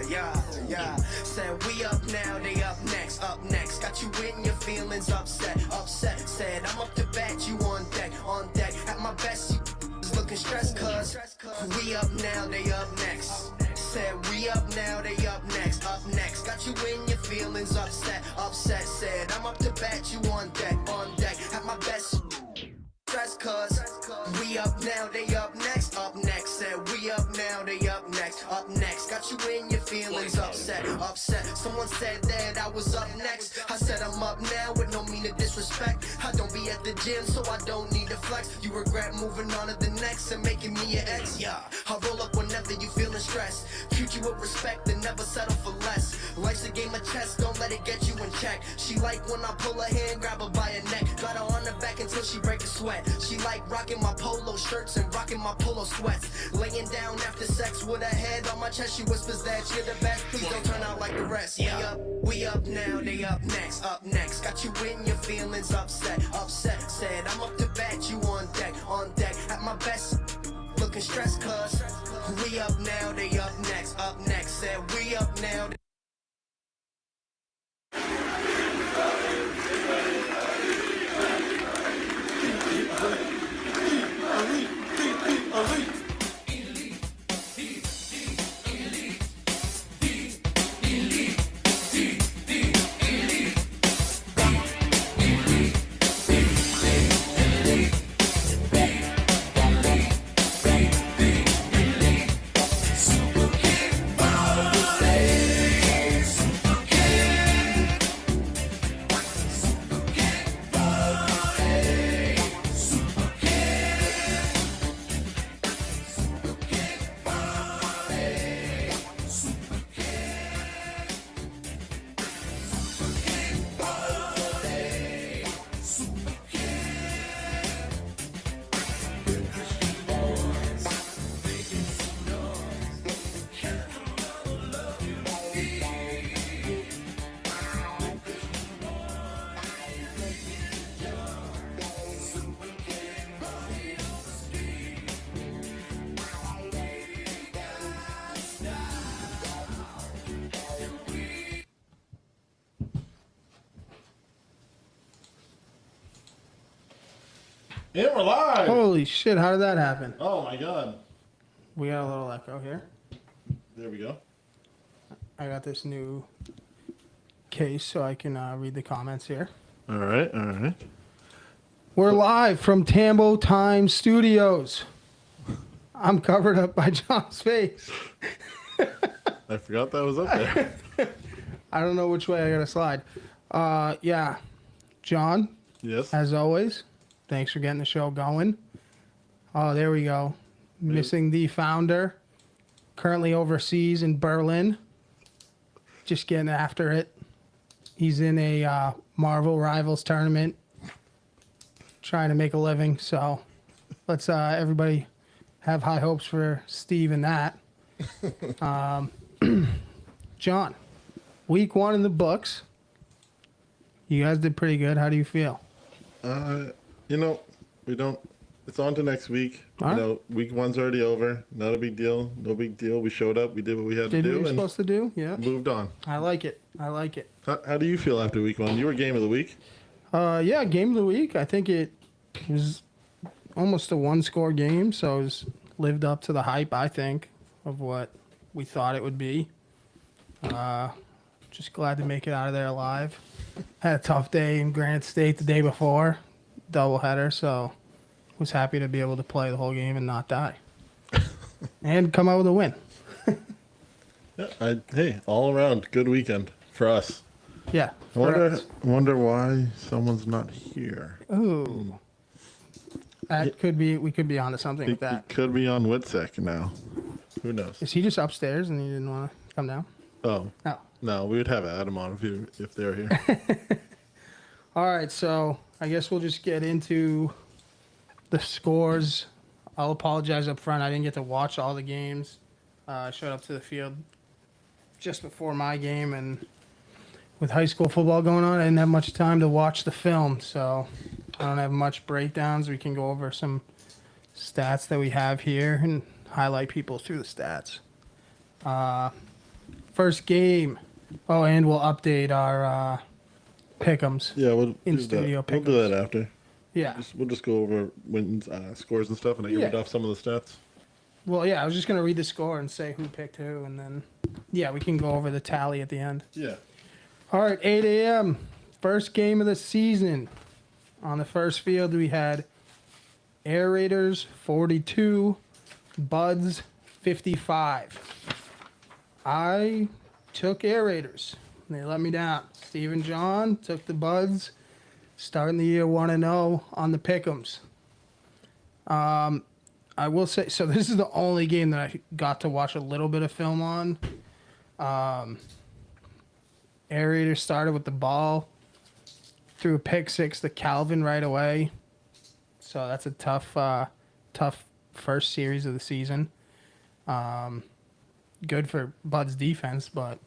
Yeah. Said we up now, they up next. Got you in your feelings upset. Said I'm up to bat, you on deck. At my best, you is looking stressed, cuz we up now, they up next. Said we up now, they up next. Got you in your feelings upset. Said I'm up to bat, you on deck. At my best, stress, cuz we up now, they up next. Said we up now, they up next. Got you in your feelings upset. Someone said that I was up next. I said I'm up now with no mean of disrespect. I don't be at the gym, so I don't need to flex. You regret moving on to the next and making me your ex. Yeah, I roll up whenever you feeling stressed. Treat you with respect and never settle for less. Life's a game of chess, don't let it get you in check. She like when I pull her hand, grab her by her neck. Got her on her back until she break a sweat. She like rocking my polo shirts and rocking my polo sweats. Laying down after sex with her head on my chest. She whispers that you're the best, please don't turn out like the rest. We up now, they up next. Got you in your feelings upset. Said I'm up to bat, you on deck. At my best, looking stressed, cuz we up now, they up next. Said we up now. And we're live. Holy shit, how did that happen? Oh my god. We got a little echo here. There we go. I got this new case so I can read the comments here. All right. We're live from Tambo Time Studios. I'm covered up by John's face. I forgot that was up there. I don't know which way I gotta slide. Yeah. John, Yes. as always, thanks for getting the show going. Oh, there we go. Missing the founder. Currently overseas in Berlin. Just getting after it. He's in a Marvel Rivals tournament. Trying to make a living. So let's everybody have high hopes for Steve and that. John, week 1 in the books. You guys did pretty good. How do you feel? We don't. It's on to next week. All right. Week 1's already over. Not a big deal. No big deal. We showed up. We did what we had to Did do. what you were And supposed to do? Yeah. moved on. I like it. How do you feel after week 1? You were game of the week. Yeah, game of the week. I think it was almost a 1-score game, so it was lived up to the hype, I think, of what we thought it would be. Just glad to make it out of there alive. Had a tough day in Granite State the day before, doubleheader, so was happy to be able to play the whole game and not die. And come out with a win. Yeah. Hey, all around good weekend for us. Yeah. I wonder why someone's not here. Ooh. That could be, we could be onto something with that. He could be on Whitsec now. Who knows? Is he just upstairs and he didn't want to come down? Oh. Oh. No, we would have Adam on if they were here. All right, so I guess we'll just get into the scores. I'll apologize up front. I didn't get to watch all the games. I showed up to the field just before my game, and with high school football going on, I didn't have much time to watch the film, so I don't have much breakdowns. We can go over some stats that we have here and highlight people through the stats. first game. Oh, and we'll update our pick'ems. Yeah, we'll In do studio that. We'll do pick'ems. that after. Yeah. We'll just go over wins, scores and stuff, and I can read Yeah. off some of the stats. Well, yeah, I was just going to read the score and say who picked who, and then, yeah, we can go over the tally at the end. Yeah. All right, 8 a.m. First game of the season. On the first field, we had Air Raiders 42, Buds 55. I took Air Raiders. They let me down. Steve and John took the Buds, starting the year 1-0 on the pick'ems. I will say, so this is the only game that I got to watch a little bit of film on. Air Raiders started with the ball, threw a pick six to Calvin right away. So that's a tough first series of the season. Good for Bud's defense, but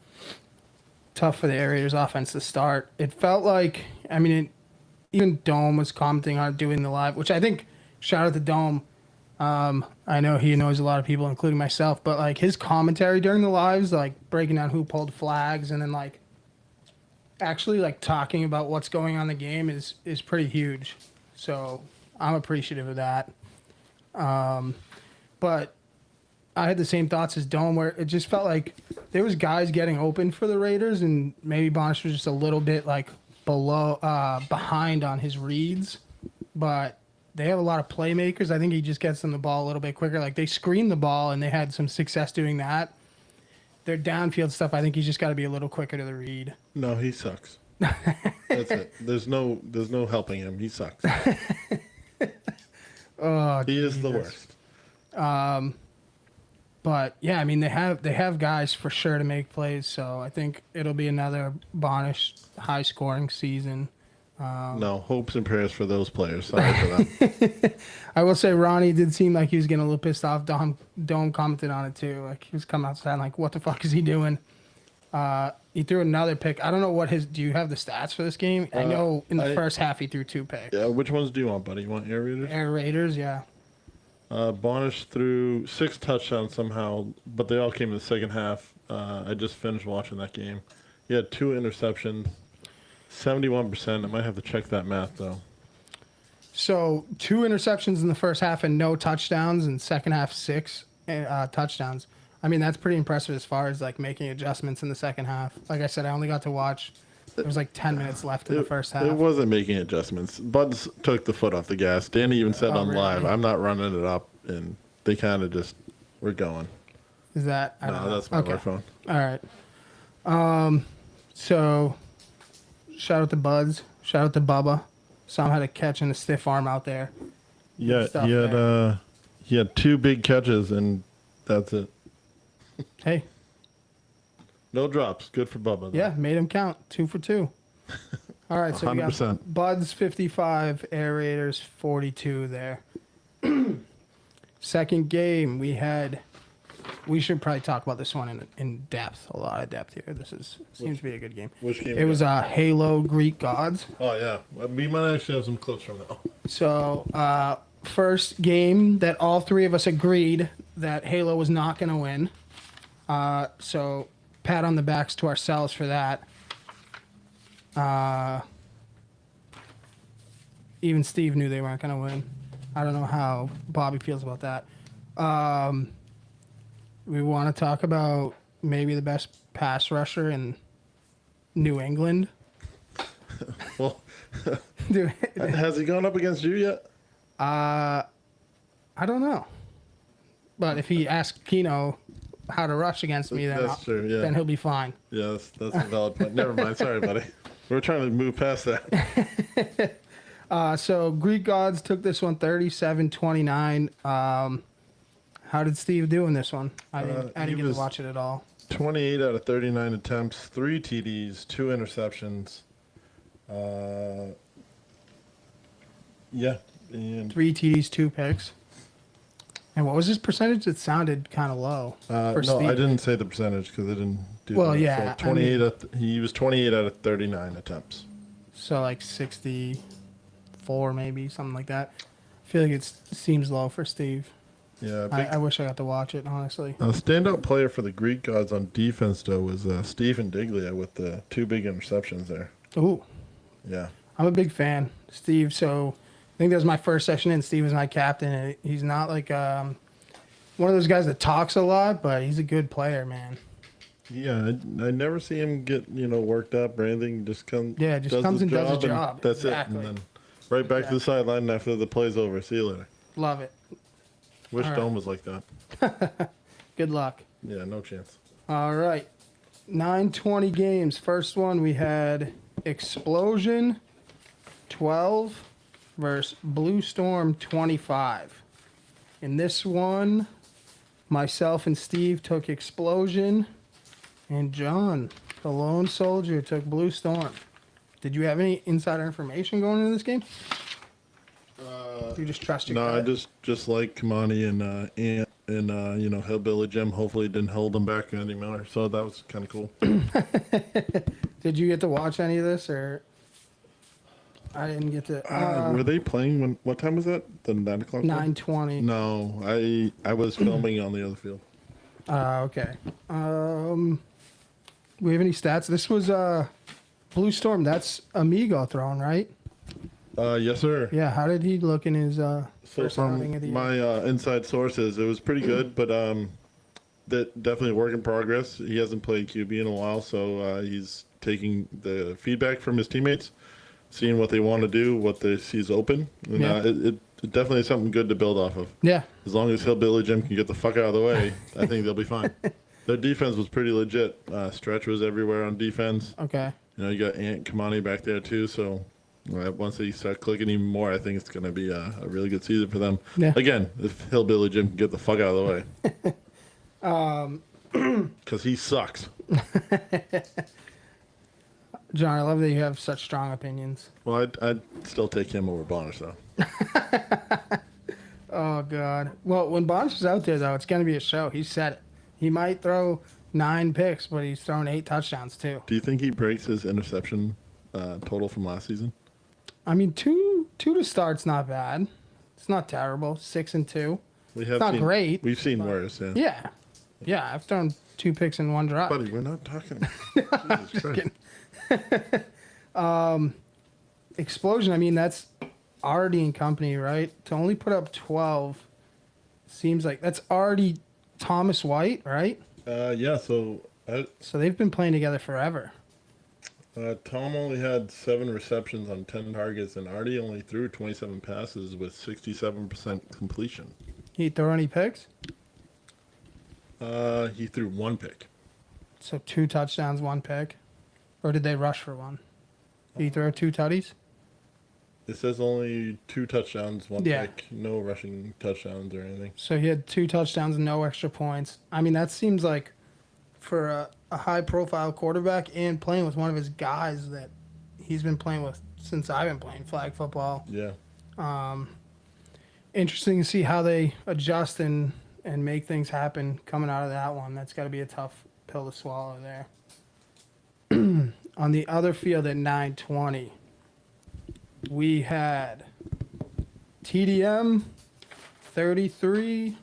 tough for the Air Raiders offense to start. It felt like, even Dome was commenting on doing the live, which I think, shout out to Dome. I know he annoys a lot of people, including myself, but like his commentary during the lives, like breaking down who pulled flags and then like actually like talking about what's going on in the game is pretty huge. So I'm appreciative of that. But I had the same thoughts as Dome, where it just felt like there was guys getting open for the Raiders, and maybe Bonish was just a little bit like behind on his reads, but they have a lot of playmakers. I think he just gets them the ball a little bit quicker. Like they screened the ball and they had some success doing that. Their downfield stuff, I think he's just got to be a little quicker to the read. No, he sucks. That's it. There's no helping him. He sucks. Oh, he is the Jesus. worst. But yeah, they have guys for sure to make plays. So I think it'll be another Bonish high scoring season. No, hopes and prayers for those players. Sorry for them. I will say Ronnie did seem like he was getting a little pissed off. Dome commented on it too. Like he was coming outside like, what the fuck is he doing? He threw another pick. I don't know do you have the stats for this game? I know in the first half he threw 2 picks. Yeah, which ones do you want, buddy? You want Air Raiders? Air Raiders, yeah. Bonish threw 6 touchdowns somehow, but they all came in the second half. I just finished watching that game. He had 2 interceptions, 71%. I might have to check that math, though. So 2 interceptions in the first half and no touchdowns, and second half 6 touchdowns. That's pretty impressive as far as like making adjustments in the second half. Like I said, I only got to watch. There was like 10 minutes left in the first half. It wasn't making adjustments. Buds took the foot off the gas. Danny even said on really? live, "I'm not running it up," and they kind of just were going. Is that? I don't know. That's my Okay. phone. All right. So shout out to Buds. Shout out to Bubba. Saw him had a catch and a stiff arm out there. Yeah, Stuff he had 2 big catches, and that's it. Hey, No drops. Good for Bubba, though. yeah, made him count. 2 for 2. All right, so we got 100%. Buds 55, Air Raiders 42 there. Second game, we should probably talk about this one in depth, a lot of depth here. Seems to be a good game. Which game? It was Halo Greek Gods. Oh, yeah. We might actually have some clips from that. So, first game that all 3 of us agreed that Halo was not going to win. So, pat on the backs to ourselves for that. Even Steve knew they weren't going to win. I don't know how Bobby feels about that. We want to talk about maybe the best pass rusher in New England. Well, Dude, has he gone up against you yet? I don't know. But if he asks Keno how to rush against me, That's true, yeah. then he'll be fine. Yeah, that's a valid point. Never mind. Sorry, buddy. We're trying to move past that. So Greek Gods took this one 37-29. How did Steve do in this one? I didn't get to watch it at all. 28 out of 39 attempts, 3 TDs, 2 interceptions. Yeah. And, 3 TDs, 2 picks. And what was his percentage? It sounded kind of low for no, Steve. I didn't say the percentage because I didn't do Well, that. yeah, So 28. He was 28 out of 39 attempts. So like 64 maybe, something like that. I feel like it seems low for Steve. Yeah, I wish I got to watch it, honestly. a standout player for the Greek gods on defense, though, was Stephen Diglia with the 2 big interceptions there. Ooh, Yeah. I'm a big fan, Steve. So I think that was my first session in. Steve was my captain. And he's not like one of those guys that talks a lot, but he's a good player, man. Yeah, I never see him get, worked up or anything. Just comes comes and does his and job. that's Exactly. it. And then right back to the sideline after the play's over. See you later. Love it. Wish All right. Dome was like that. Good luck. Yeah, no chance. All right. 9:20 games. First one we had Explosion 12 versus Blue Storm 25. In this one, myself and Steve took Explosion, and John, the lone soldier, took Blue Storm. Did you have any insider information going into this game? You just trust your No, I gut? just like Kamani and Ant and Hillbilly Jim. Hopefully, didn't hold them back anymore. So that was kind of cool. Did you get to watch any of this, or I didn't get to? Were they playing what time was that? The 9 o'clock? 9:20. No, I was filming on the other field. Okay. We have any stats? This was Blue Storm. That's Amigo throwing, right? Yes, sir. Yeah. How did he look in his So first outing of the from year? my inside sources, it was pretty good, but that definitely a work in progress. He hasn't played QB in a while, so he's taking the feedback from his teammates, seeing what they want to do, what they see is open, and Yeah. it definitely is something good to build off of. Yeah. As long as Hillbilly Jim can get the fuck out of the way, I think they'll be fine. Their defense was pretty legit. Stretch was everywhere on defense. Okay. You got Ant Kamani back there too, so once they start clicking even more, I think it's going to be a really good season for them. Yeah. Again, if Hillbilly Jim can get the fuck out of the way. Because he sucks. John, I love that you have such strong opinions. Well, I'd still take him over Bonner, though. Oh God. Well, when Bonds is out there, though, it's gonna be a show. He said it. He might throw 9 picks, but he's thrown 8 touchdowns too. Do you think he breaks his interception total from last season? I mean, two to start's not bad. It's not terrible. 6-2. We have not great, We've seen worse, yeah. Yeah. Yeah, I've thrown 2 picks in one drive. Buddy, we're not talking. Jesus Christ. Explosion, I mean, that's already in company, right? To only put up 12 seems like that's already Thomas White, right? Yeah, so So they've been playing together forever. Tom only had 7 receptions on 10 targets, and Artie only threw 27 passes with 67% completion. He throw any picks? He threw 1 pick. So 2 touchdowns, 1 pick? Or did they rush for 1? Did he throw 2 tutties? It says only 2 touchdowns, 1 Yeah. pick, no rushing touchdowns or anything. So he had 2 touchdowns, no extra points. I mean, that seems like for a high-profile quarterback and playing with one of his guys that he's been playing with since I've been playing flag football. Yeah. Interesting to see how they adjust and make things happen coming out of that one. That's got to be a tough pill to swallow there. On the other field at 9:20, we had TDM 33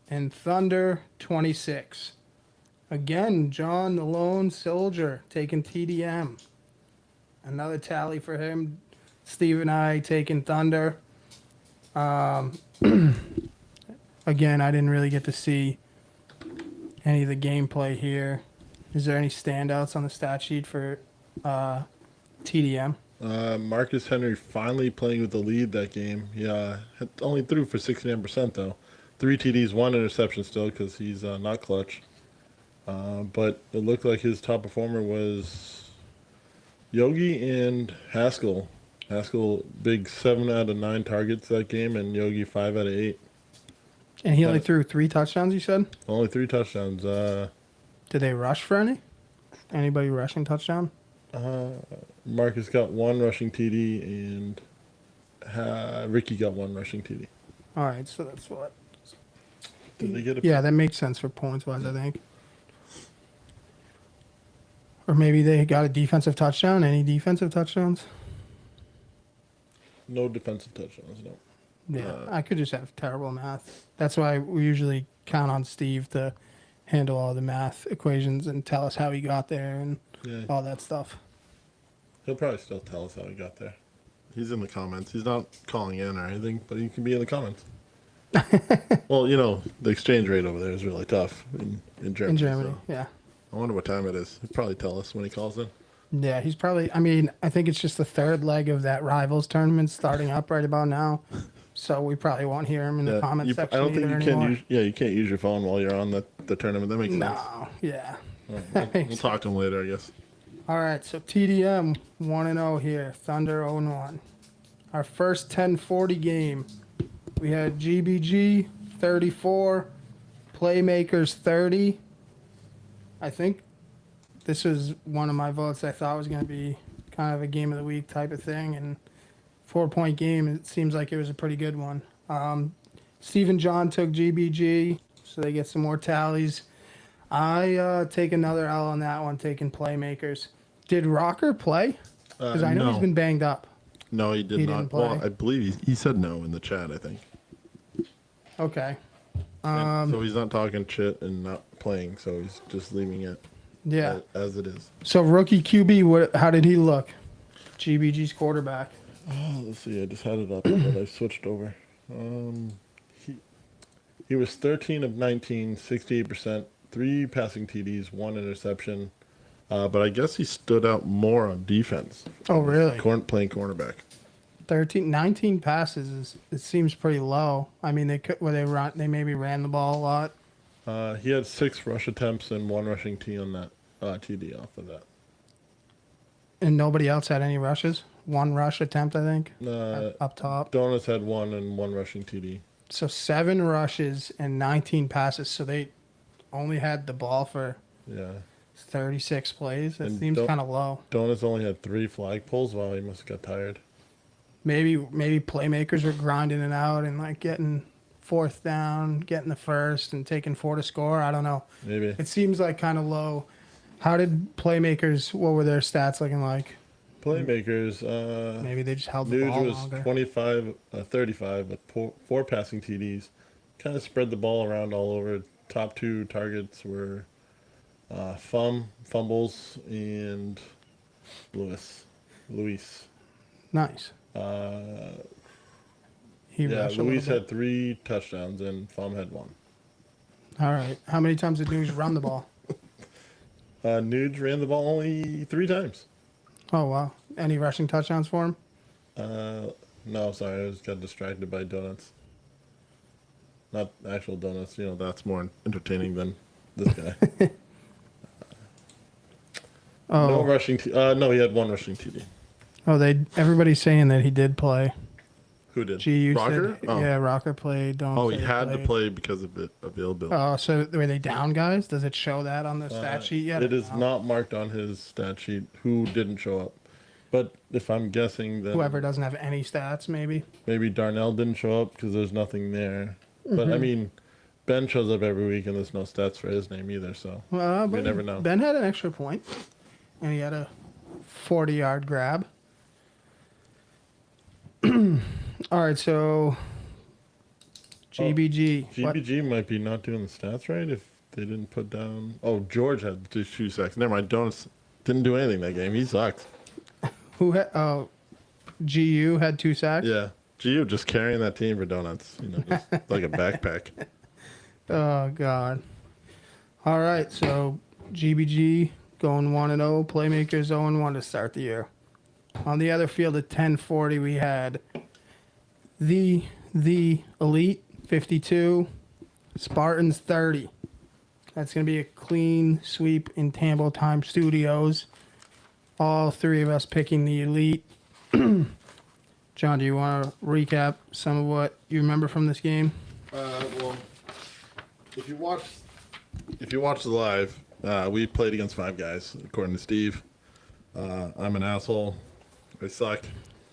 and Thunder 26. Again, John, the lone soldier, taking TDM. Another tally for him. Steve and I taking Thunder. Again, I didn't really get to see any of the gameplay here. Is there any standouts on the stat sheet for TDM? Marcus Henry finally playing with the lead that game. Yeah, only threw for 69% though. 3 TDs, 1 interception still because he's not clutch. But it looked like his top performer was Yogi and Haskell. Haskell, big 7 out of 9 targets that game, and Yogi 5 out of 8. And he only threw 3 touchdowns, you said? Only 3 touchdowns. Did they rush for any? Anybody rushing touchdown? Marcus got 1 rushing TD, and Ricky got 1 rushing TD. All right, so that's what? Did they get a Yeah, that makes sense for points-wise, I think. Or maybe they got a defensive touchdown. Any defensive touchdowns? No defensive touchdowns, no. Yeah, I could just have terrible math. That's why we usually count on Steve to handle all the math equations and tell us how he got there and Yeah. all that stuff. He'll probably still tell us how he got there. He's in the comments. He's not calling in or anything, but he can be in the comments. Well, the exchange rate over there is really tough in Germany. In Germany, so yeah. I wonder what time it is. He'll probably tell us when he calls in. Yeah, he's probably, I think it's just the third leg of that Rivals tournament starting up right about now. So we probably won't hear him in the comment section I don't think you anymore. can use. Yeah, you can't use your phone while you're on the tournament. That makes sense. No, yeah. All right, we'll talk to him later, I guess. All right, so TDM 1-0 here, Thunder 0-1. Our first 1040 game, we had GBG 34, Playmakers 30. I think this was one of my votes I thought was going to be kind of a game of the week type of thing, and 4-point game, it seems like it was a pretty good one. Steve and John took GBG, so they get some more tallies. I take another L on that one, taking Playmakers. Did Rocker play? Because I know no. he's been banged up. No, he He did not. didn't play. Well, I believe he said no in the chat, I think. Okay. And so he's not talking shit and not playing, so he's just leaving it Yeah. as it is. So rookie QB, how did he look? GBG's quarterback. Oh, let's see. I just had it up, but I switched over. He was 13 of 19, 68%, 3 passing TDs, 1 interception. But I guess he stood out more on defense. Oh, really? Playing cornerback. 19 passes it seems pretty low. I mean, they maybe ran the ball a lot. He had 6 rush attempts and 1 rushing T on that TD off of that. And nobody else had any rushes? One rush attempt, I think, Uh, up top. Donuts had 1 and 1 rushing TD. So 7 rushes and 19 passes. So they only had the ball for Yeah. 36 plays. That And seems don't- kind of low. Donuts only had 3 flag pulls. Wow, he must have got tired. Maybe playmakers were grinding it out and like getting fourth down, getting the first, and taking 4 to score. I don't know. Maybe. It seems like kind of low. How did playmakers? What were their stats looking like? Playmakers. Maybe they just held the Nuge ball was longer. 35 with 4 passing TDs. Kind of spread the ball around all over. Top 2 targets were Fumbles and Luis. Nice. He Yeah, rushed a Luis little had 3 touchdowns and Fum had 1. bit. All right. How many times did Nuge run the ball? Nuge ran the ball only 3 times. Oh wow. Any rushing touchdowns for him? No, sorry, I just got distracted by donuts. Not actual donuts. That's more entertaining than this guy. No Oh, rushing. No, he had 1 rushing TD. Everybody's saying that he did play. Who did? You Rocker? said, Oh. yeah, Rocker played. Don't. Oh, say he had to played. play because of availability. Oh, so were they down guys? Does it show that on the stat sheet yet? It is not marked on his stat sheet who didn't show up. But if I'm guessing, then Whoever doesn't have any stats, maybe. maybe Darnell didn't show up because there's nothing there. But I mean, Ben shows up every week and there's no stats for his name either. So But we never know. Ben had an extra point, and he had a 40-yard grab. All right, so GBG. what- GBG might be not doing the stats right if they didn't put down. Oh, George had 2 sacks. Never mind. Donuts didn't do anything that game. He sucked. Who had? Oh, GU had 2 sacks. Yeah. Gio just carrying that team for donuts. Just like a backpack. Oh God. All right, so GBG going 1-0, Playmakers 0-1 to start the year. On the other field at 1040, we had the Elite 52, Spartans 30. That's going to be a clean sweep in Tambo Time Studios. All 3 of us picking the Elite. John, do you want to recap some of what you remember from this game? Well, if you watch the live, we played against 5 guys, according to Steve. I'm an asshole. I suck.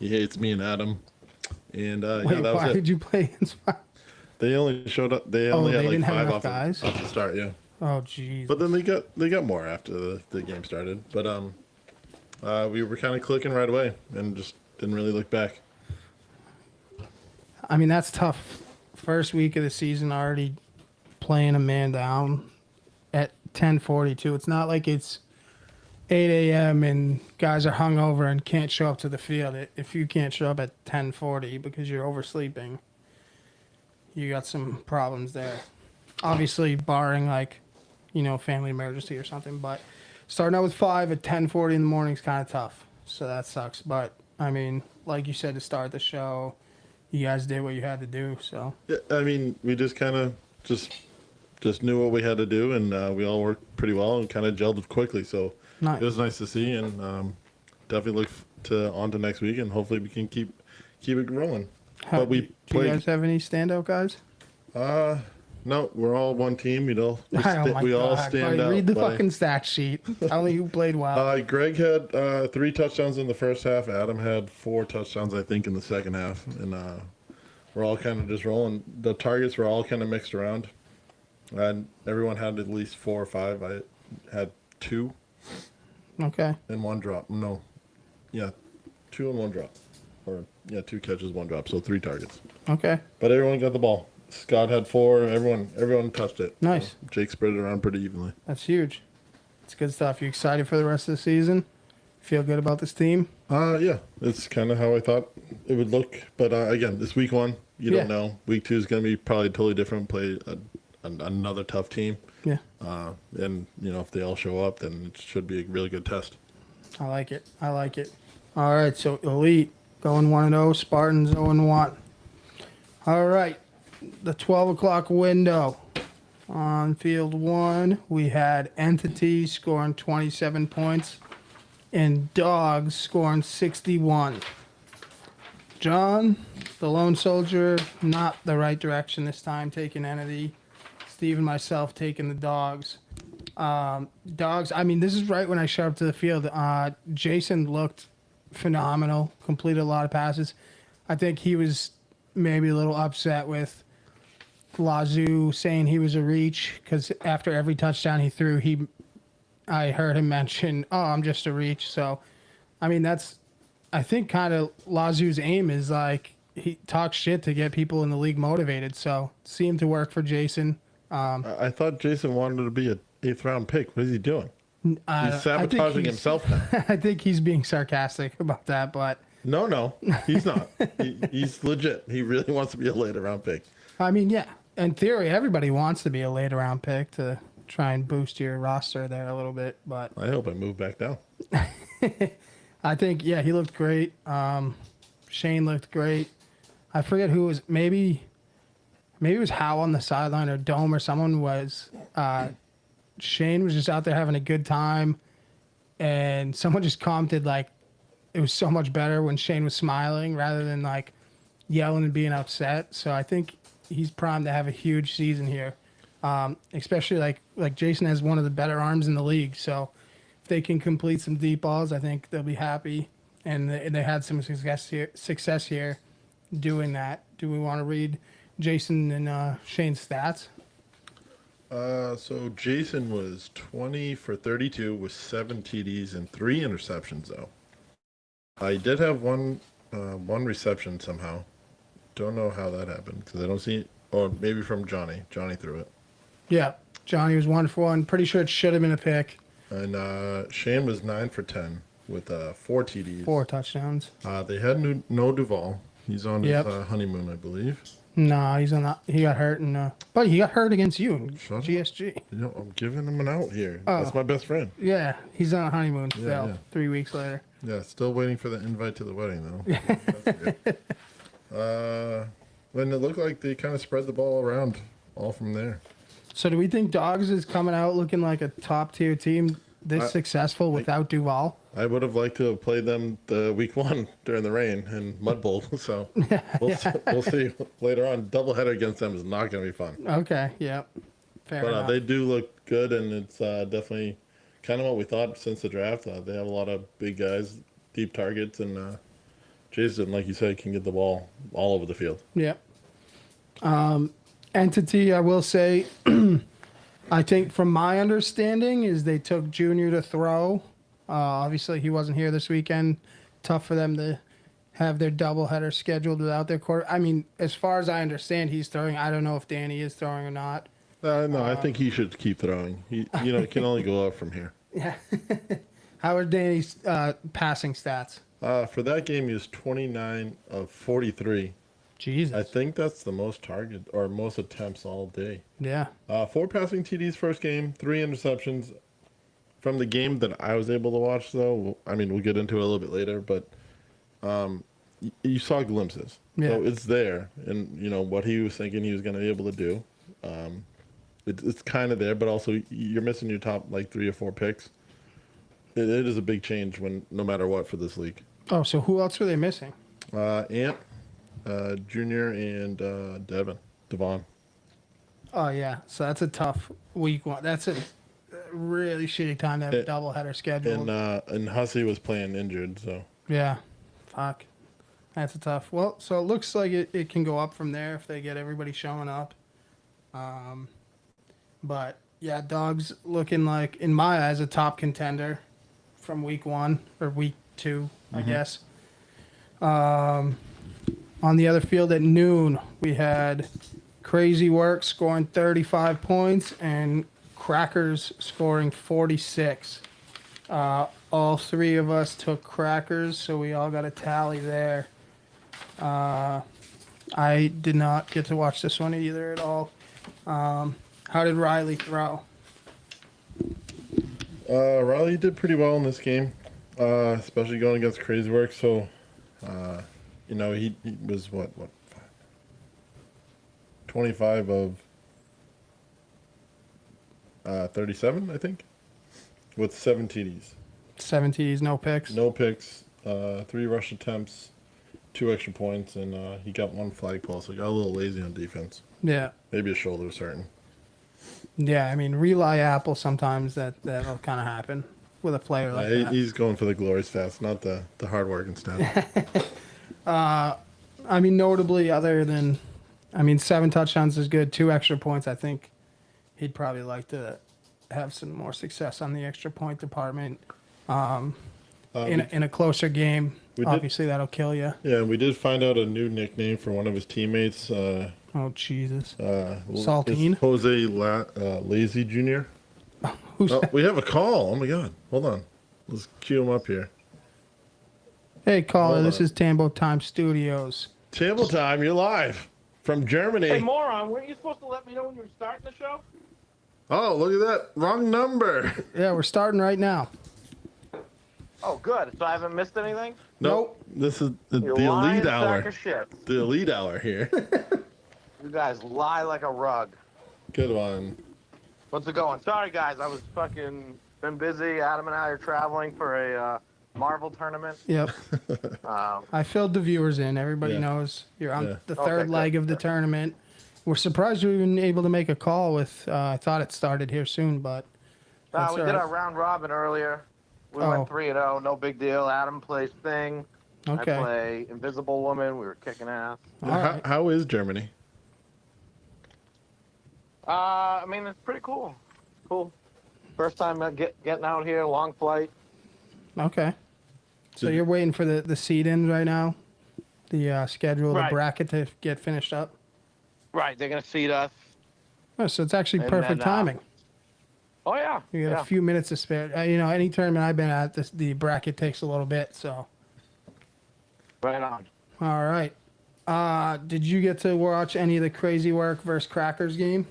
He hates me and Adam. And Wait, yeah, that was why it. did you play against? They only showed up. They only they had like didn't have 5 enough off guys? off the start. Yeah, Oh, jeez. but then they got more after the game started. But we were kind of clicking right away and just didn't really look back. I mean, that's tough. First week of the season, already playing a man down at 10:42. It's not like it's 8 a.m. and guys are hungover and can't show up to the field. If you can't show up at 10:40 because you're oversleeping, you got some problems there. Obviously, barring like, family emergency or something. But starting out with 5 at 10:40 in the morning is kind of tough. So that sucks. But I mean, like you said to start the show, you guys did what you had to do. So Yeah, I mean, we just kind of just knew what we had to do, and we all worked pretty well and kind of gelled quickly. So nice. it was nice to see, and definitely look on to next week, and hopefully we can keep it rolling. But we do played. you guys have any standout guys? No, we're all one team. We Oh my all God, stand buddy, out. read the buddy. fucking stat sheet. Tell me who played well. Greg had 3 touchdowns in the first half. Adam had 4 touchdowns, I think, in the second half, and we're all kind of just rolling. The targets were all kind of mixed around, and everyone had at least 4 or 5. I had 2 Okay. and 1 drop. No, yeah, 2 and 1 drop, or 2 catches, 1 drop. So 3 targets. Okay. But everyone got the ball. Scott had 4. Everyone touched it. Nice. So Jake spread it around pretty evenly. That's huge. It's good stuff. You excited for the rest of the season? Feel good about this team? Yeah, it's kind of how I thought it would look. But again, this week 1, you Yeah. don't know. Week 2 is going to be probably totally different. Play another tough team. Yeah. And if they all show up, then it should be a really good test. I like it. All right. So Elite going 1-0. Spartans 0-1. All right. The 12 o'clock window. On field 1, we had Entity scoring 27 points and Dogs scoring 61. John, the lone soldier, not the right direction this time, taking Entity. Steve and myself taking the Dogs. Dogs, I mean, this is right when I showed up to the field. Jason looked phenomenal, completed a lot of passes. I think he was maybe a little upset with Lazoo saying he was a reach because after every touchdown he threw, I heard him mention, "Oh, I'm just a reach." So, I mean, I think kind of Lazoo's aim is like he talks shit to get people in the league motivated. So, it seemed to work for Jason. I thought Jason wanted to be an 8th round pick. What is he doing? He's I think sabotaging himself now. I think he's being sarcastic about that, but No, he's not. He's legit. He really wants to be a later round pick. I mean, yeah. In theory, everybody wants to be a later round pick to try and boost your roster there a little bit, but I hope I move back down. I think, yeah, he looked great. Shane looked great. I forget who was, maybe it was Howe on the sideline or Dome or someone was, Shane was just out there having a good time, and someone just commented like it was so much better when Shane was smiling rather than like yelling and being upset. So I think he's primed to have a huge season here, especially like Jason has one of the better arms in the league. So if they can complete some deep balls, I think they'll be happy. And they had some success here doing that. Do we want to read Jason and Shane's stats? So Jason was 20 for 32 with 7 TDs and 3 interceptions, though. I did have one reception somehow. Don't know how that happened because I don't see it. Or maybe from Johnny. Johnny threw it. Yeah, Johnny was 1 for 1. Pretty sure it should have been a pick. And Shane was 9 for 10 with 4 TDs. 4 touchdowns. They had no Duval. He's on Yep. his honeymoon, I believe. No, he's on that. He got hurt but he got hurt against you in Shut up. GSG. I'm giving him an out here. Oh. That's my best friend. Yeah, he's on a honeymoon still. Yeah. 3 weeks later. Yeah, still waiting for the invite to the wedding, though. That's good. When it looked like they kind of spread the ball around all from there. So do we think Dogs is coming out looking like a top tier team this successful without Duval? I would have liked to have played them the week 1 during the rain and Mud Bowl. So we'll see later on. Doubleheader against them is not going to be fun. Okay, yeah. Fair But enough. they do look good, and it's definitely kind of what we thought since the draft. They have a lot of big guys, deep targets, and Jason, like you said, can get the ball all over the field. Yep. Entity, I will say, I think from my understanding is they took Junior to throw. Obviously, he wasn't here this weekend. Tough for them to have their doubleheader scheduled without their quarter. I mean, as far as I understand, he's throwing. I don't know if Danny is throwing or not. No, I think he should keep throwing. He can only go up from here. Yeah. How are Danny's passing stats? For that game, he was 29 of 43. Jesus. I think that's the most target or most attempts all day. Yeah. 4 passing TDs first game, 3 interceptions. From the game that I was able to watch, though, I mean, we'll get into it a little bit later, but you saw glimpses. Yeah. So it's there, and what he was thinking he was going to be able to do. It's kind of there, but also you're missing your top like 3 or 4 picks. It is a big change no matter what for this league. Oh, so who else were they missing? Ant, Junior, and Devon. Oh yeah, so that's a tough week one. That's a really shitty time to have a doubleheader scheduled. And Hussey was playing injured, so Yeah, fuck. That's a tough. Well, so it looks like it can go up from there if they get everybody showing up. But yeah, Dogs looking like, in my eyes, a top contender from week 1 or week 2, I guess. On the other field at noon, we had Crazy Work scoring 35 points and Crackers scoring 46. All 3 of us took Crackers, so we all got a tally there. I did not get to watch this one either at all. How did Riley throw? Riley did pretty well in this game, especially going against Crazy Work. So, he was what 25 of 37, I think, with 7 TDs. 7 TDs, no picks. No picks, 3 rush attempts, 2 extra points, and he got 1 flagpole, so he got a little lazy on defense. Yeah. Maybe his shoulder was hurting. Yeah, I mean, rely Apple sometimes that'll kind of happen with a player like that. He's going for the glory stats, not the hard working stats. I mean, notably, 7 touchdowns is good. 2 extra points, I think he'd probably like to have some more success on the extra point department. In a closer game, obviously that'll kill you. Yeah, we did find out a new nickname for one of his teammates. Oh, Jesus. Saltine? It's Jose Lazy Jr. Who's that? We have a call. Oh, my God. Hold on. Let's cue him up here. Hey, caller, this is Tambo Time Studios. Tambo Time, you're live from Germany. Hey, moron, weren't you supposed to let me know when you were starting the show? Oh, look at that. Wrong number. Yeah, we're starting right now. Oh, good. So I haven't missed anything? Nope. This is the lying elite hour. sack of shit. The elite hour here. You guys lie like a rug. Good one. What's it going? Sorry, guys. I was been busy. Adam and I are traveling for a Marvel tournament. Yep. I filled the viewers in. Everybody knows you're on the third leg of the tournament. We're surprised we were even able to make a call with, I thought it started here soon, but. We did our round robin earlier. We went 3-0. No big deal. Adam plays Thing. Okay. I play Invisible Woman. We were kicking ass. How is Germany? It's pretty cool. Cool. First time getting out here, long flight. Okay. So you're waiting for the seed-ins right now? The schedule, the bracket to get finished up? Right. They're going to seed us. Oh, so it's actually perfect timing. Oh, yeah. You got a few minutes to spare. Any tournament I've been at, the bracket takes a little bit, so. Right on. All right. Did you get to watch any of the Crazy Work versus Crackers game?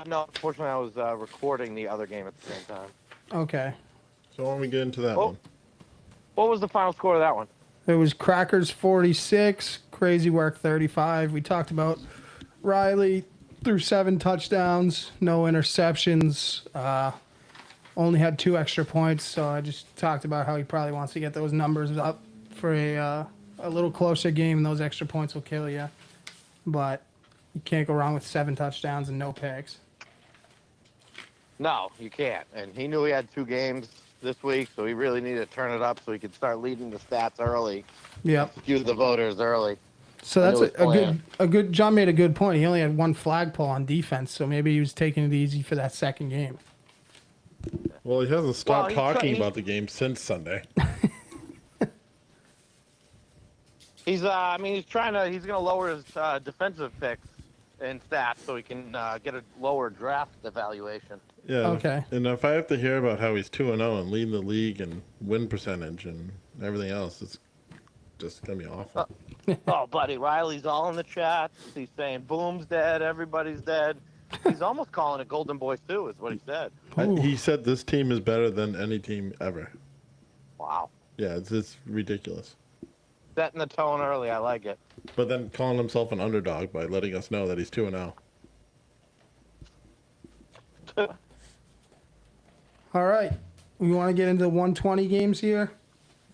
No, unfortunately, I was recording the other game at the same time. Okay. So when we get into that one. What was the final score of that one? It was Crackers 46, Crazy Work 35. We talked about Riley threw 7 touchdowns, no interceptions, only had 2 extra points. So I just talked about how he probably wants to get those numbers up for a little closer game, and those extra points will kill you. But you can't go wrong with 7 touchdowns and no picks. No, you can't. And he knew he had 2 games this week, so he really needed to turn it up so he could start leading the stats early. Yep. Skew the voters early. So that's a good. John made a good point. He only had 1 flagpole on defense, so maybe he was taking it easy for that second game. Well, he hasn't stopped talking about the game since Sunday. He's he's gonna lower his defensive picks and stats so he can get a lower draft evaluation. Yeah. Okay. And if I have to hear about how he's 2-0 and leading the league and win percentage and everything else, it's just gonna be awful. Oh, buddy, Riley's all in the chats. He's saying Boom's dead, everybody's dead. He's almost calling it Golden Boy 2, is what he said. He said this team is better than any team ever. Wow. Yeah, it's ridiculous. Setting the tone early, I like it. But then calling himself an underdog by letting us know that he's 2-0. All right. We want to get into the 120 games here.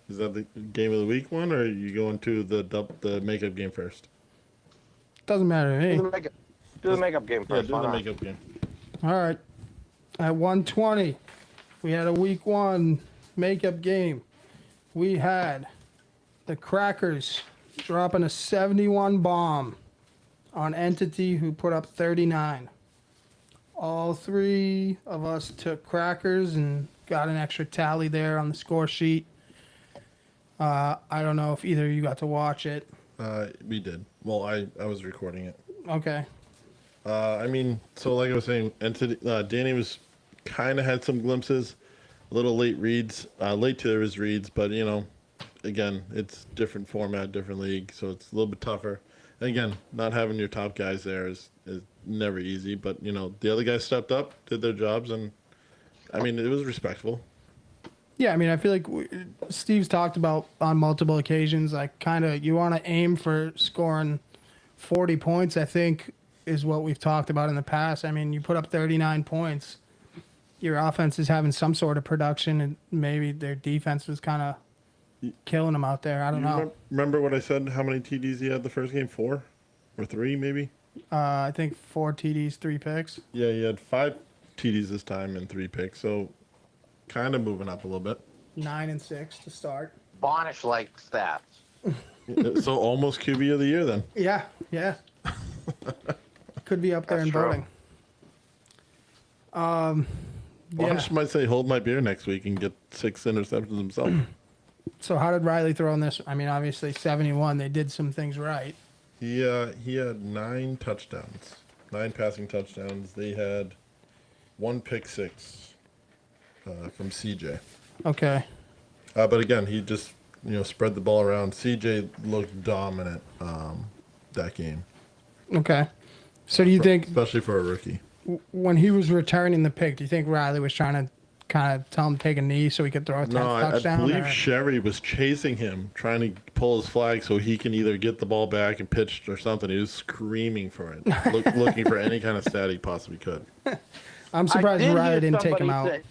Is that the game of the week one, or are you going to the makeup game first? Doesn't matter to Do me. the makeup game Yeah, first. do why the not? makeup game. All right. At 120, we had a week 1 makeup game. We had the Crackers dropping a 71 bomb on Entity, who put up 39. All 3 of us took Crackers and got an extra tally there on the score sheet. I don't know if either of you got to watch it. We did. Well, I was recording it. Okay. So like I was saying, Danny was kind of had some glimpses, a little late to his reads, but again, it's different format, different league, so it's a little bit tougher. And again, not having your top guys there is never easy, but the other guys stepped up, did their jobs, and it was respectful. Yeah, I feel like Steve's talked about on multiple occasions, like you want to aim for scoring 40 points, I think, is what we've talked about in the past. You put up 39 points, your offense is having some sort of production, and maybe their defense was kind of killing them out there. I don't know. Remember what I said, how many TDs he had the first game? 4 or 3 maybe? I think 4 TDs, 3 picks. Yeah, he had 5 TDs this time and 3 picks, so kind of moving up a little bit. 9 and 6 to start. Bonish-like stats. So almost QB of the year then. Yeah. Could be up there That's in true. voting. Bonish might say, hold my beer next week and get 6 interceptions himself. So how did Riley throw in this? Obviously 71. They did some things right. He had 9 touchdowns, 9 passing touchdowns. They had 1 pick 6 from CJ. Okay. But again, he just spread the ball around. CJ looked dominant that game. Okay. So do you think especially for a rookie? when he was returning the pick, do you think Riley was trying to kind of tell him to take a knee so he could throw a No, I touchdown? believe Sherry was chasing him, trying to pull his flag so he can either get the ball back and pitch or something. He was screaming for it, looking for any kind of stat he possibly could. I'm surprised I did Riley hear didn't take him somebody out.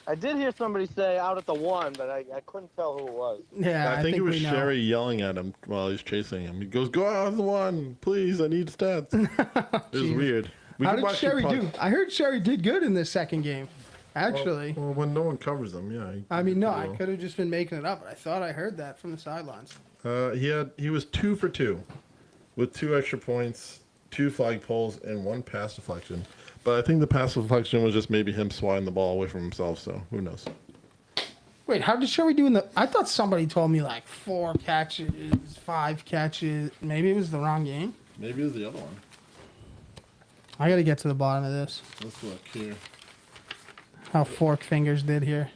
I did hear somebody say out at the 1, but I couldn't tell who it was. Yeah, I think it was we know. Sherry yelling at him while he's chasing him. He goes, "Go out on the 1, please. I need stats." It was weird. How did Sherry do? I heard Sherry did good in this second game. Actually, Well, when no one covers him, yeah. I could have just been making it up, but I thought I heard that from the sidelines. He was 2 for 2, with 2 extra points, 2 flag poles, and 1 pass deflection. But I think the pass deflection was just maybe him swatting the ball away from himself. So who knows? Wait, how did Sherry do in the? I thought somebody told me like 4 catches, 5 catches. Maybe it was the wrong game. Maybe it was the other one. I got to get to the bottom of this. Let's look here. How Fork Fingers did here.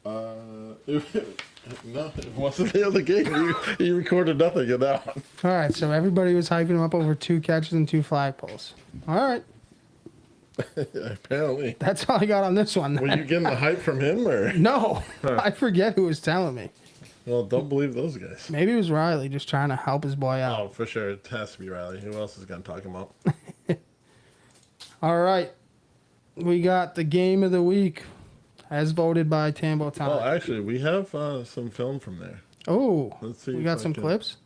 No, it wasn't the other game. He recorded nothing in that one. All right, so everybody was hyping him up over 2 catches and 2 flagpoles. All right, Apparently. that's all I got on this one. Were you getting the hype from him, or? No, I forget who was telling me. Well, don't believe those guys. Maybe it was Riley just trying to help his boy out. Oh, for sure. It has to be Riley. Who else is going to talk him up? All right, we got the game of the week as voted by Tambo Time. Well, actually, we have some film from there. Oh, Let's see we if got I some can- clips.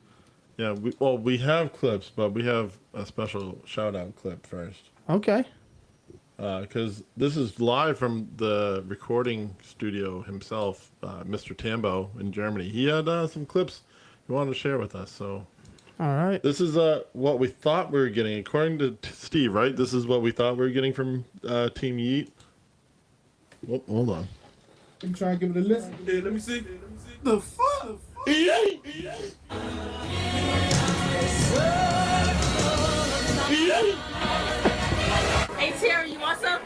Yeah, we have clips, but we have a special shout-out clip first. Okay. Because this is live from the recording studio himself, Mr. Tambo in Germany. He had some clips he wanted to share with us. So All right. this is what we thought we were getting, according to Steve, right? This is what we thought we were getting from Team Yeet. Oh, hold on. I'm trying to give it a listen. Yeah, let me see. The fuck? Hey Terry, you want some?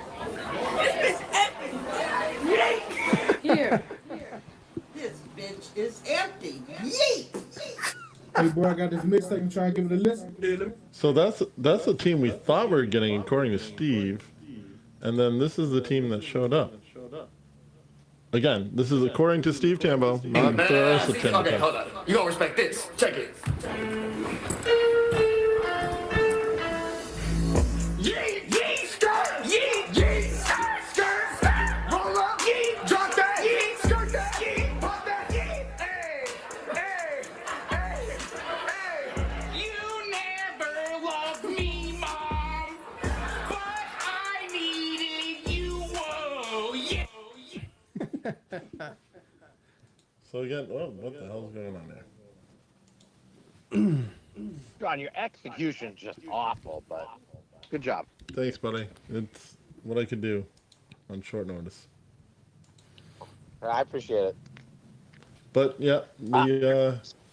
This bitch empty. Here. This bitch is empty. Yeet! Hey, boy, I got this mixtape. I'm trying to give it a listen. Yeah, let me. So that's the team we thought we were getting, according to Steve, and then this is the team that showed up. Again, this is according to Steve Tambo, not the rest of Tambo. Okay, hold on. You gonna respect this. Check it. Yeet, yeet, skirt, yeet, yeet, skirt, skirt, skirt. Roll up, yeet, drop that, yeet, skirt that, yeet, pop that, yeet. Hey, hey, hey, hey. You never loved me, Mom, but I needed you. Whoa, yeah. So again, what the hell's going on there? John, your execution's just awful, but good job. Thanks, buddy. It's what I could do on short notice. I appreciate it. But yeah, we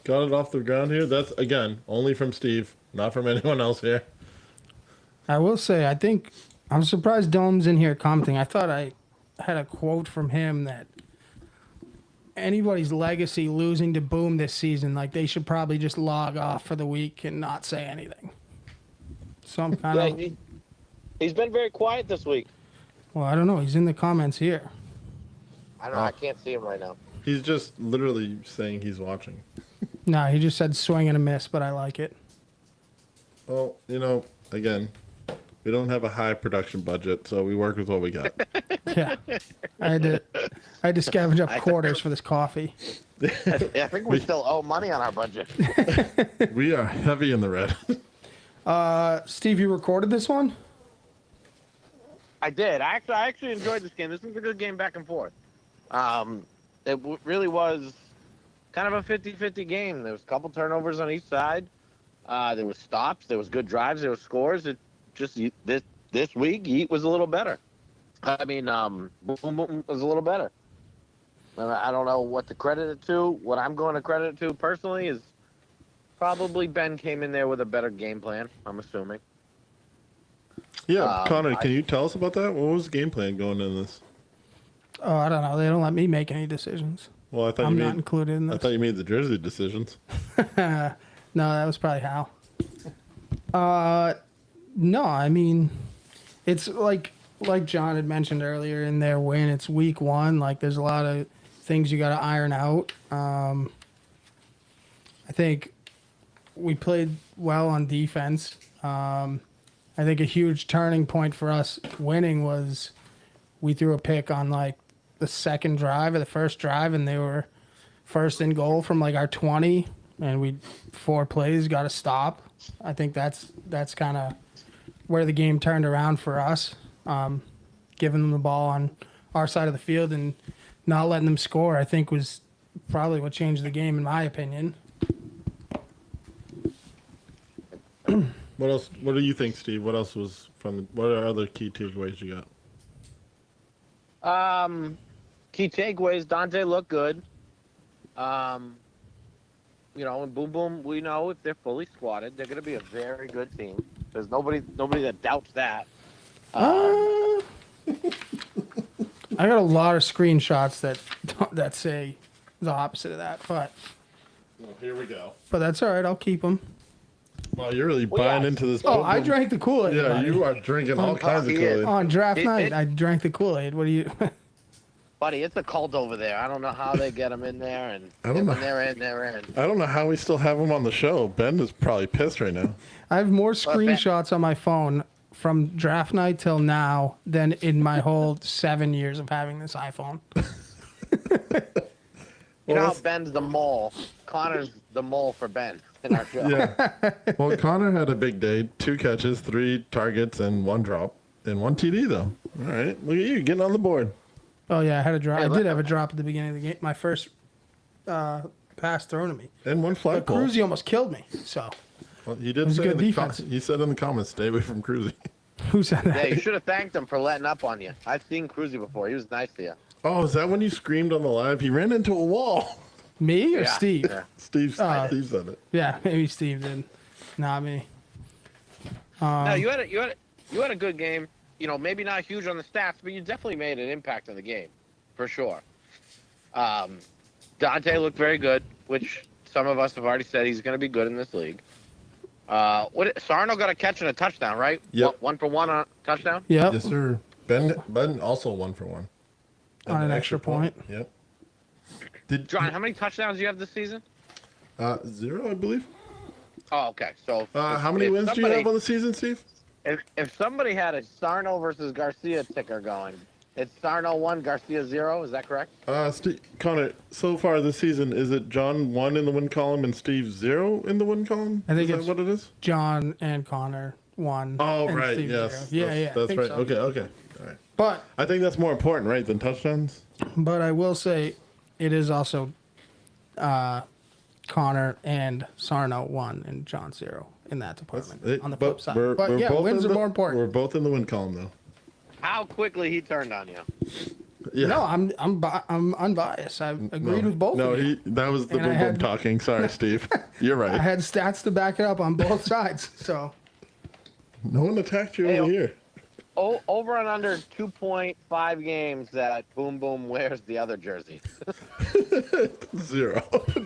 got it off the ground here. That's again only from Steve, not from anyone else here. I will say, I think I'm surprised Dome's in here commenting. I thought I had a quote from him that anybody's legacy losing to Boom this season, like they should probably just log off for the week and not say anything. So I'm kind of. He's been very quiet this week. Well, I don't know. He's in the comments here. I don't know. I can't see him right now. He's just literally saying he's watching. No, he just said swing and a miss, but I like it. Well, again, we don't have a high production budget, so we work with what we got. Yeah, I had to scavenge up quarters for this coffee. I think we still owe money on our budget. We are heavy in the red. Steve, you recorded this one? I did. I actually enjoyed this game. This was a good game back and forth. Really was kind of a 50-50 game. There was a couple turnovers on each side. There was stops. There was good drives. There was scores. It just this week, Yeet was a little better. I mean, Boom Boom was a little better. And I don't know what to credit it to. What I'm going to credit it to personally is probably Ben came in there with a better game plan, I'm assuming. Yeah, Connor, can you tell us about that? What was the game plan going in this? Oh, I don't know. They don't let me make any decisions. Well, I thought I'm not included in this. I thought you made the jersey decisions. No, that was probably Hal. No, I mean, it's like John had mentioned earlier in their win. It's week one. Like, there's a lot of things you got to iron out. I think we played well on defense. I think a huge turning point for us winning was we threw a pick on like the second drive or the first drive, and they were first and goal from like our 20, and we 4 plays got to stop. I think that's kind of where the game turned around for us, giving them the ball on our side of the field and not letting them score, I think was probably what changed the game in my opinion. What else? What do you think, Steve? What else was from? What are other key takeaways you got? Key takeaways: Dante looked good. And Boom Boom, we know if they're fully squatted, they're going to be a very good team. There's nobody that doubts that. I got a lot of screenshots that say the opposite of that, but Well, here we go. But that's all right. I'll keep them. Wow, you're really buying into this. Oh, I drank the Kool-Aid. Yeah, buddy. you are drinking all kinds of Kool-Aid. On draft night, I drank the Kool-Aid. What do you? Buddy, it's a cult over there. I don't know how they get them in there, and when they're in, they're in. I don't know how we still have him on the show. Ben is probably pissed right now. I have more screenshots on my phone from draft night till now than in my whole 7 years of having this iPhone. You know how Ben's the mole. Connor's the mole for Ben in our show. Yeah. Well, Connor had a big day. 2 catches, 3 targets, and 1 drop. And 1 TD, though. All right. Look at you getting on the board. Oh, yeah. I had a drop. I did have a drop at the beginning of the game. My first pass thrown to me. And 1 flagpole. Cruzy almost killed me. So. Well, he did say good defense. He said in the comments, stay away from Cruzy. Who said that? Yeah, you should have thanked him for letting up on you. I've seen Cruzy before. He was nice to you. Oh, is that when you screamed on the live? He ran into a wall. Me or Yeah. Steve? Yeah. Steve said it. Yeah, maybe Steve did. Not me. No, you had a good game. You know, maybe not huge on the stats, but you definitely made an impact on the game, for sure. Dante looked very good, which some of us have already said he's going to be good in this league. Sarno got a catch and a touchdown, right? Yep. One for one on a touchdown. Yep. Yes, sir. Ben also 1 for 1. On an extra point. Yep. John, how many touchdowns do you have this season? 0, I believe. Oh, okay. So How many wins do you have on the season, Steve? If somebody had a Sarno versus Garcia ticker going, it's Sarno 1, Garcia 0. Is that correct? Connor, so far this season, is it John 1 in the win column and Steve 0 in the win column? I think is it's that what it is? John and Connor 1. Oh, and right. Steve Yes. 0. Yeah, That's I think right. so. Okay. All right. But I think that's more important, right, than touchdowns? But I will say, it is also Connor and Sarno 1 and John 0 in that department on the flip side. But yeah, wins are more important. We're both in the win column, though. How quickly he turned on you. Yeah. No, I'm unbiased. I agreed with both of you. That was the And I boom had- talking. Sorry, Steve. You're I right. had stats to back it up on both sides. So No one attacked you Hey, over here. Over and under 2.5 games that Boom Boom wears the other jersey. 0.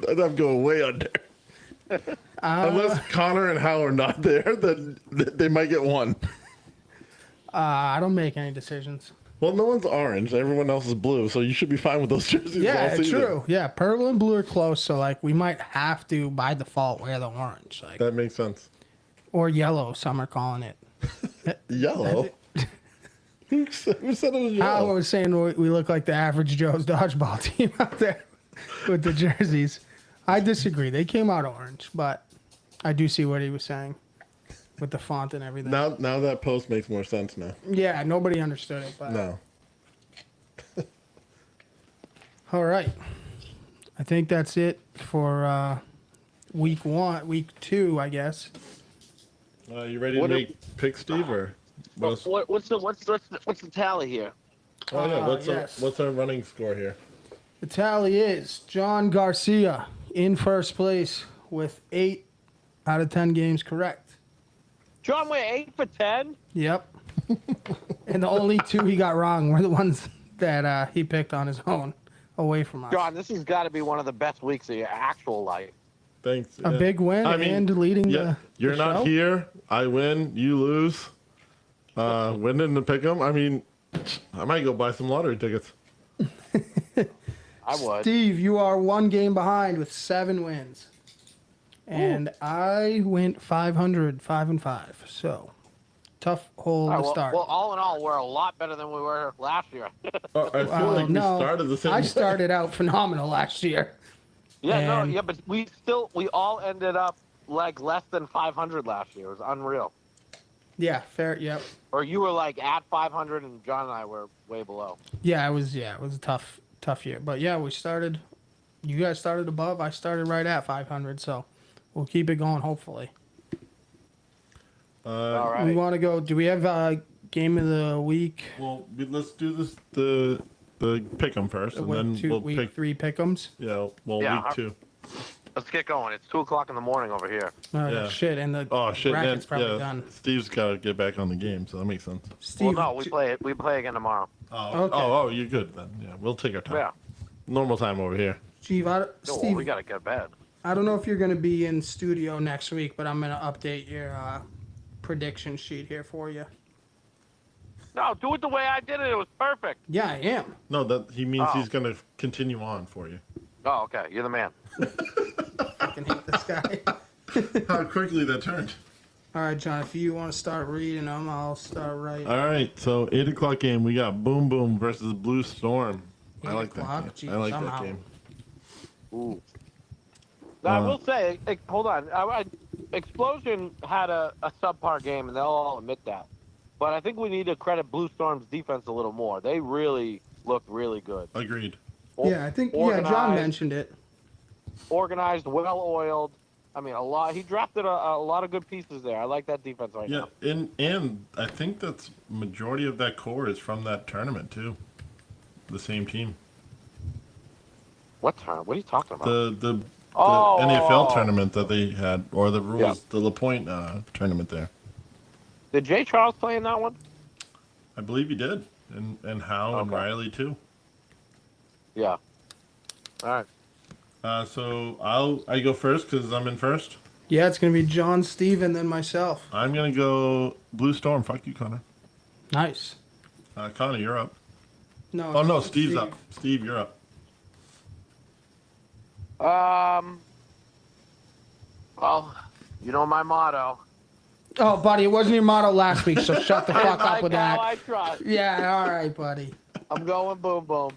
I'm going way under. Unless Connor and Hal are not there, then they might get 1. I don't make any decisions. Well, no one's orange. Everyone else is blue, so you should be fine with those jerseys. Yeah, all season. true. Yeah, purple and blue are close, so like we might have to by default wear the orange, like That makes sense. or yellow. Some are calling it. Yellow? Who said it was I yellow? was saying we look like the average Joe's dodgeball team out there with the jerseys. I disagree. They came out orange, but I do see what he was saying with the font and everything. Now that post makes more sense now. Yeah, nobody understood it, but No. all right. I think that's it for week 2, I guess. You ready to What make picks, Steve, or what's What's the tally here? oh yeah, yes. what's our running score here? The tally is John Garcia in first place with 8 out of 10 games correct. John went 8 for 10. Yep. And the only 2 he got wrong were the ones that he picked on his own away from us. John, this has got to be one of the best weeks of your actual life. Thanks. A yeah. big win and leading the You're the not show. here. I win. You lose. Winning to pick 'em. I mean, I might go buy some lottery tickets. I would. Steve, you are 1 game behind with 7 wins. And I went 500, 5-5. So tough hole All right, to well, start. well, all in all, we're a lot better than we were last year. I feel like we started the same. I way. started out phenomenal last year. And- but we all ended up like less than 500 last year. It was unreal. Yeah, fair. Yep. Or you were like at 500, and John and I were way below. Yeah, it was a tough year. But yeah, we started. You guys started above. I started right at 500. So we'll keep it going. Hopefully. All right. We want to go. Do we have game of the week? Well, let's do this the pick 'em first, and then we'll week pick. 3 pick'ems. Yeah, Yeah, week 2. Let's get going. It's 2:00 in the morning over here. Oh Yeah. shit! And the Oh shit, man! bracket's probably Yeah, done. Steve's got to get back on the game, so that makes sense. Steve, Well, no, we play again tomorrow. Oh, Okay. oh, you're good then. Yeah, we'll take our time. Yeah. Normal time over here. Steve, No, Steve, we gotta get to bed. I don't know if you're going to be in studio next week, but I'm going to update your prediction sheet here for you. No, do it the way I did it. It was perfect. Yeah, I am. No, that he means Oh. he's gonna continue on for you. Oh, okay. You're the man. I can hate this guy. How quickly that turned. All right, John, if you want to start reading them, I'll start writing. All right, so 8:00 game. We got Boom Boom versus Blue Storm. I 8 like that o'clock? game. Jeez, I like I'm that out. game. Ooh. Now, I will say, hold on. Explosion had a subpar game, and they'll all admit that. But I think we need to credit Blue Storm's defense a little more. They really looked really good. Agreed. Yeah, I think John Organized- mentioned it. Organized, well-oiled. I mean, a lot. He drafted a lot of good pieces there. I like that defense right Yeah, now. and I think that's majority of that core is from that tournament too. The same team. What time? What are you talking about? The Oh, NEFL tournament that they had, or the rules, Yeah. the LaPointe tournament there. Did Jay Charles play in that one? I believe he did, and Howe and Okay. Riley too. Yeah. All right. So I go first because I'm in first. Yeah, it's going to be John, Steve, and then myself. I'm gonna go Blue Storm. Fuck you, Connor. Nice. Connor, you're up. No. Oh no, Steve's up. Steve, you're up. Well, you know my motto. Oh, buddy, it wasn't your motto last week, so shut the fuck up with How that. I trust. Yeah, all right, buddy. I'm going boom boom.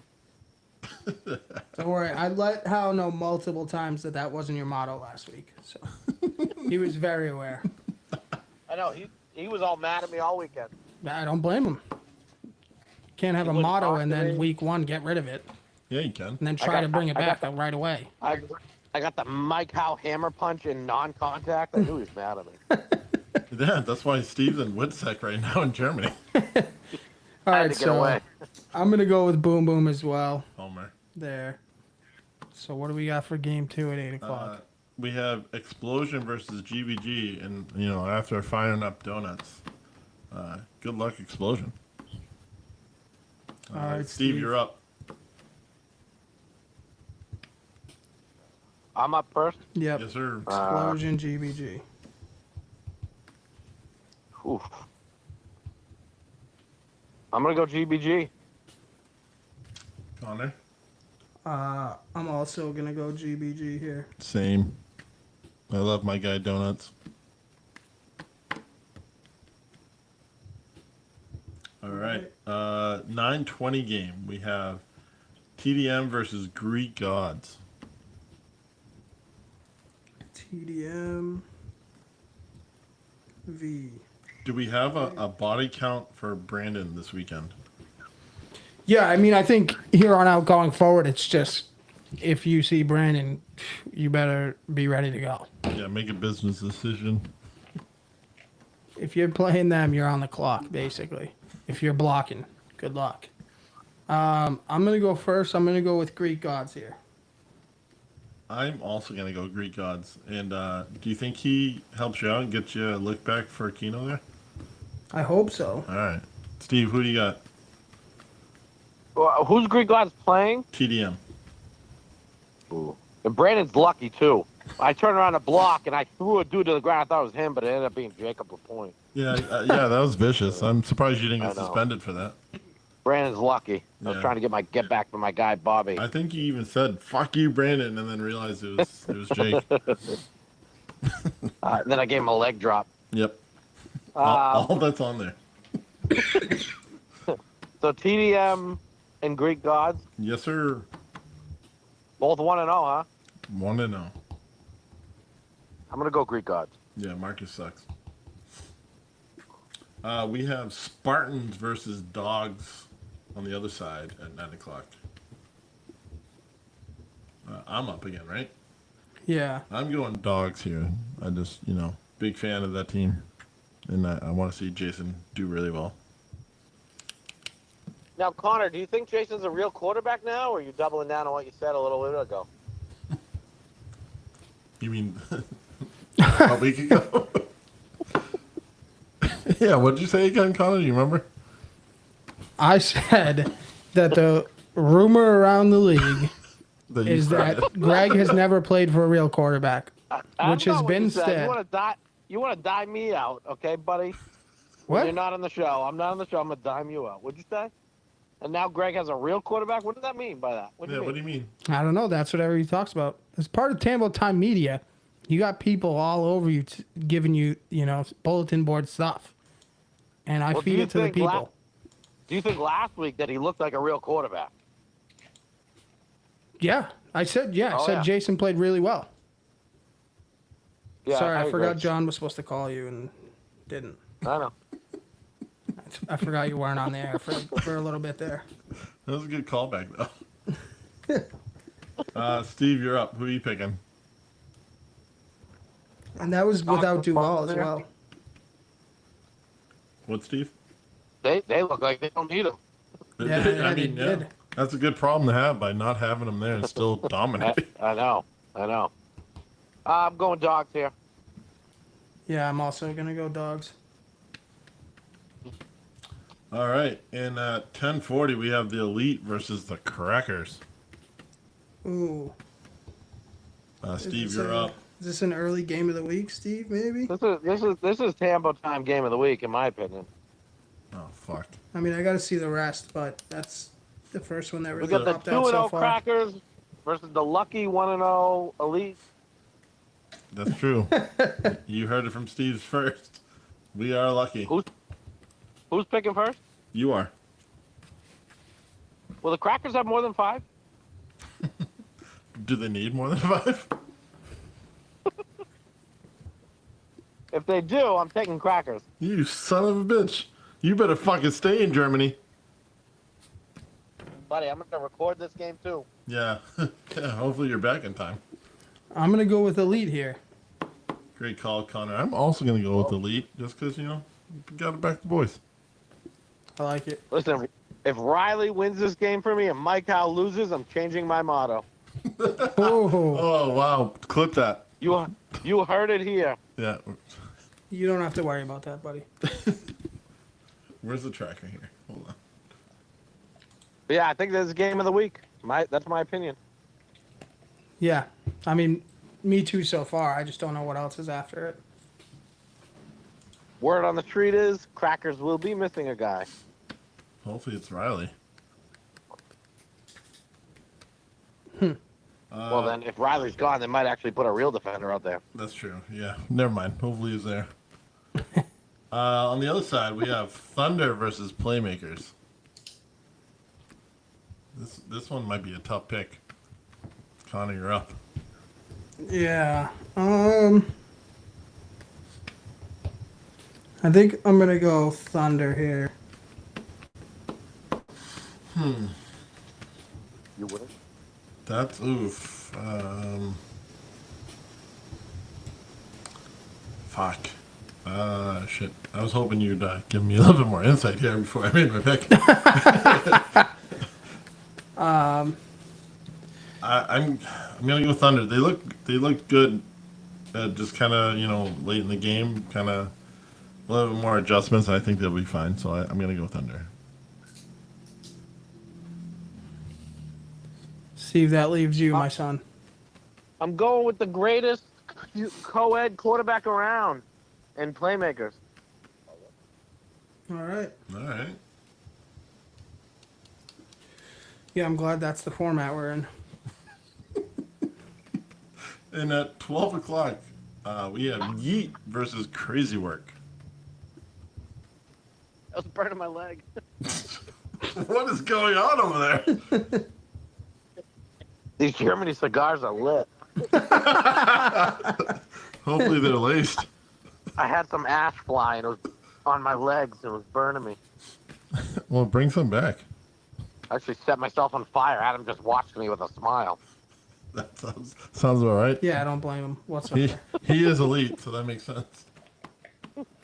Don't worry. I let Hal know multiple times that wasn't your motto last week. So he was very aware. I know he was all mad at me all weekend. I don't blame him. Can't have He a wouldn't motto talk and to then me. week one get rid of it Yeah, you can. and then try to bring it back right away. I got the Mike Howe hammer punch in non-contact. I knew he was mad at me. Yeah, that's why Steve's in Woodsack right now in Germany. All I had right, to get so away. I'm gonna go with Boom Boom as well. Homer. There. So what do we got for game 2 at 8:00? We have Explosion versus GBG, and after firing up donuts, good luck, Explosion. All right, Steve, Steve. you're up. I'm up first. Yep. Yes, sir. Explosion GBG. Oof. I'm gonna go GBG. Connor. I'm also gonna go GBG here. Same. I love my guy donuts. All right. 9:20 game. We have TDM versus Greek Gods. TDM V. Do we have a body count for Brandon this weekend? Yeah, I mean, I think here on out going forward, it's just if you see Brandon, you better be ready to go. Yeah, make a business decision. If you're playing them, you're on the clock, basically. If you're blocking, good luck. I'm going to go first. I'm going to go with Greek Gods here. I'm also going to go Greek Gods. And do you think he helps you out and gets you a look back for Keno there? I hope so. All right. Steve, who do you got? Who's Greek Gods playing? TDM. Ooh. And Brandon's lucky too. I turned around to block and I threw a dude to the ground. I thought it was him, but it ended up being Jacob LaPointe. Yeah, yeah, that was vicious. I'm surprised you didn't I get know. suspended for that. Brandon's lucky. I was Yeah. trying to get back from my guy Bobby. I think you even said "fuck you, Brandon," and then realized it was Jake. Then I gave him a leg drop. Yep. All that's on there. So TDM and Greek Gods, Yes, sir. both 1-0, huh? 1-0. I'm gonna go Greek Gods. Yeah, Marcus sucks. We have Spartans versus Dogs on the other side at 9 o'clock. I'm up again, right? Yeah. I'm going Dogs here. I just, big fan of that team. And I want to see Jason do really well. Now, Connor, do you think Jason's a real quarterback now, or are you doubling down on what you said a little bit ago? You mean a week ago? Yeah, what did you say again, Connor? Do you remember? I said that the rumor around the league That you is started. that Greg has never played for a real quarterback, I which know has what been you said. said. You want to die me out, okay, buddy? What? You're not on the show. I'm not on the show. I'm gonna dime you out. What'd you say? And now Greg has a real quarterback. What does that mean by that? What do Yeah, you what mean? do you mean? I don't know. That's what everybody talks about. As part of Tambo Time Media, you got people all over you giving you, bulletin board stuff. And I Well, do feed you it to the think people. Do you think last week that he looked like a real quarterback? Yeah. I said Oh, yeah. Jason played really well. Yeah, Sorry, I forgot agree. John was supposed to call you and didn't. I know. I forgot you weren't on the air for a little bit there. That was a good callback, though. Steve, you're up. Who are you picking? And that was without Duval as well. What, Steve? They look like they don't need him. Yeah, they did. That's a good problem to have by not having them there and still dominating. I know. I'm going dogs here. Yeah, I'm also gonna go dogs. All right, and at 10:40 we have the Elite versus the Crackers. Ooh. Steve, you're up. Is this an early game of the week, Steve? Maybe. This is Tambo time game of the week, in my opinion. Oh fuck. I mean, I got to see the rest, but that's the first one that We really got the popped out 2-0 so far. Crackers versus the lucky 1-0 Elite. That's true. You heard it from Steve's first. We are lucky. Who's picking first? You are. Will the Crackers have more than 5? Do they need more than 5? If they do, I'm taking Crackers. You son of a bitch. You better fucking stay in Germany. Buddy, I'm going to record this game too. Yeah. Yeah. Hopefully you're back in time. I'm gonna go with Elite here. Great call, Connor. I'm also going to go with Elite just because, you got to back the boys. I like it. Listen, if Riley wins this game for me and Mike Howe loses, I'm changing my motto. Oh, Oh, wow. Clip that. You heard it here. Yeah. you don't have to worry about that, buddy. Where's the tracker here? Hold on. But yeah, I think this is game of the week. That's my opinion. Yeah, I mean, me too so far. I just don't know what else is after it. Word on the street is Crackers will be missing a guy. Hopefully it's Riley. Well, then, if Riley's gone, they might actually put a real defender out there. That's true. Yeah. Never mind. Hopefully he's there. On the other side, we have Thunder versus Playmakers. This one might be a tough pick. Connor, you're up. Yeah. I think I'm gonna go Thunder here. You wouldn't? That's oof. Fuck. Shit. I was hoping you'd give me a little bit more insight here before I made my pick. I'm gonna go Thunder. They look good. Just kind of late in the game, kind of a little bit more adjustments. I think they'll be fine. So I'm gonna go Thunder. Steve, that leaves you, my son. I'm going with the greatest co-ed quarterback around and Playmakers. All right. All right. Yeah, I'm glad that's the format we're in. And at 12 o'clock, we have Yeet versus Crazy Work. I was burning my leg. What is going on over there? These Germany cigars are lit. Hopefully they're laced. I had some ash fly and it was on my legs. It was burning me. Well, bring some back. I actually set myself on fire. Adam just watched me with a smile. That sounds all right. Yeah, I don't blame him whatsoever. He is elite, so that makes sense.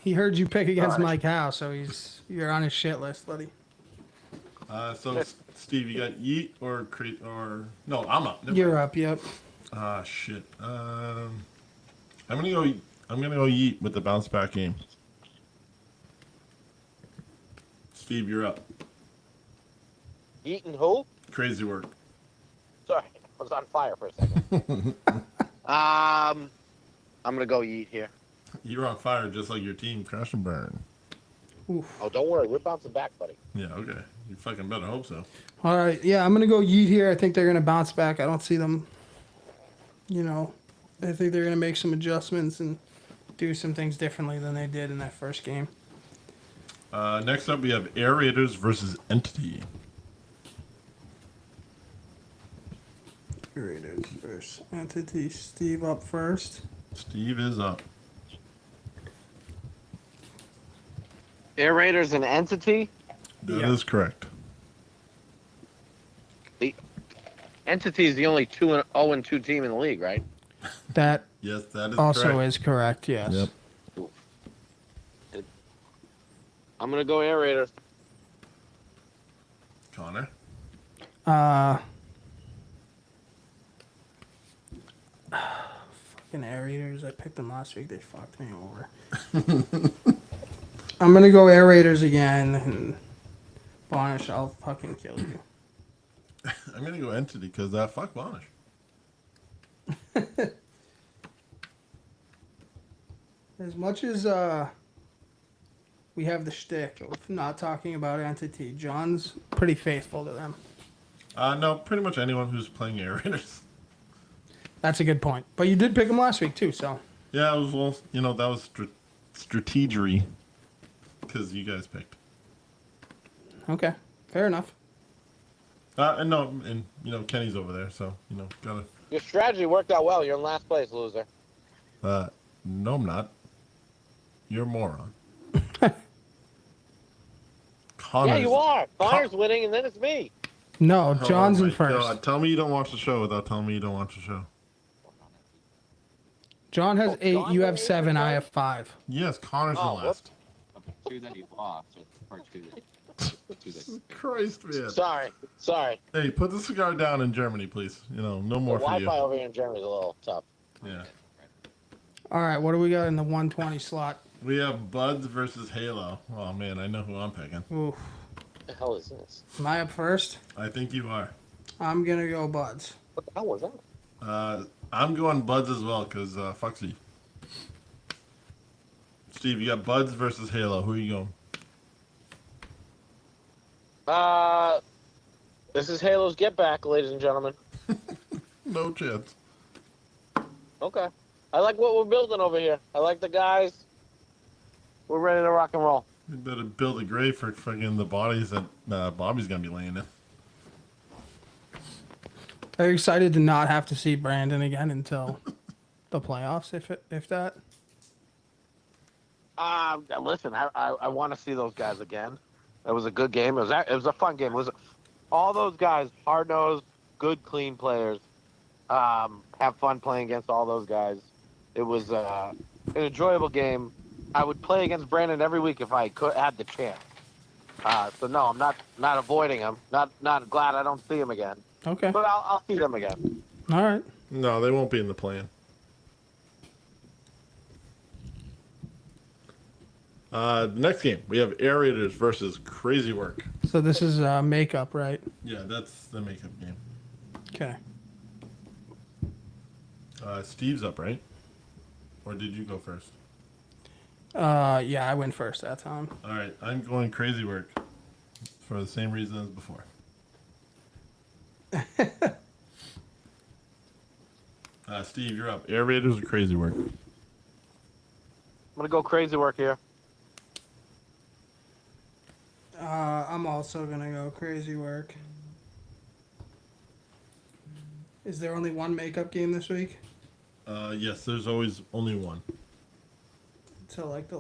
He heard you pick against Mike Howe, so you're on his shit list, buddy. So Steve, you got Yeet or no? I'm up. Never You're mind. up. Yep. Shit. I'm gonna go Yeet with the bounce back game. Steve, you're up. Eating who? Crazy Work. Sorry, I was on fire for a second. I'm gonna go eat here. You're on fire just like your team. Crash and burn. Oof. Oh, don't worry, we're bouncing back, buddy. Yeah. Okay. You fucking better hope so. All right. Yeah, I'm gonna go Yeet here. I think they're gonna bounce back. I don't see them. I think they're gonna make some adjustments and do some things differently than they did in that first game. Next up, we have Air Raiders versus Entity. Raiders versus Entity. Steve up first. Steve is up. Air Raiders an entity. That is correct. The entity is the only 2-0-2 team in the league, right? That Yes, that is also correct. is correct. Yes. Yep. I'm gonna go Air Raiders. Connor. Fucking Air Raiders. I picked them last week. They fucked me over. I'm gonna go Air Raiders again, and Bonish, I'll fucking kill you. I'm gonna go Entity because fuck Bonish. As much as we have the shtick of not talking about Entity, John's pretty faithful to them. No, pretty much anyone who's playing Air Raiders. That's a good point. But you did pick them last week too, so. Yeah, it was that was strategery because you guys picked. Okay, fair enough. And Kenny's over there, so gotta. Your strategy worked out well. You're in last place, loser. No, I'm not. You're a moron. Yeah, you are. Connor's winning, and then it's me. No, John's Oh in my first. God. Tell me you don't watch the show without telling me you don't watch the show. John has 8. John You has have 8, 7. I okay. have 5. Yes, Connor's Oh, the last. Two that you lost, or two that Christ, man. Sorry. Hey, put the cigar down in Germany, please. No The more for Wi-Fi you. over here in Germany is a little tough. Yeah. All right, what do we got in the 120 slot? We have Buds versus Halo. Oh man, I know who I'm picking. Oof. What the hell is this? Am I up first? I think you are. I'm gonna go Buds. What the hell was that? I'm going Buds as well because fuck Steve. Steve, you got Buds versus Halo. Who are you going? This is Halo's Get Back, ladies and gentlemen. No chance. Okay. I like what we're building over here. I like the guys. We're ready to rock and roll. You better build a grave for fucking the bodies that Bobby's gonna be laying in. Are you excited to not have to see Brandon again until the playoffs, if that? Listen, I want to see those guys again. It was a good game. It was a fun game. It was all those guys, hard nosed, good, clean players. Have fun playing against all those guys. It was an enjoyable game. I would play against Brandon every week if I had the chance. So no, I'm not avoiding him. Not glad I don't see him again. Okay. But I'll see them again. All right. No, they won't be in the plan. The next game, we have Air Raiders versus Crazy Work. So this is makeup, right? Yeah, that's the makeup game. Okay. Steve's up, right? Or did you go first? Yeah, I went first that time. All right, I'm going Crazy Work for the same reason as before. Steve, you're up. Air Raiders or Crazy Work? I'm gonna go Crazy Work here. I'm also gonna go Crazy Work. Is there only one makeup game this week? Yes, there's always only one. Until like the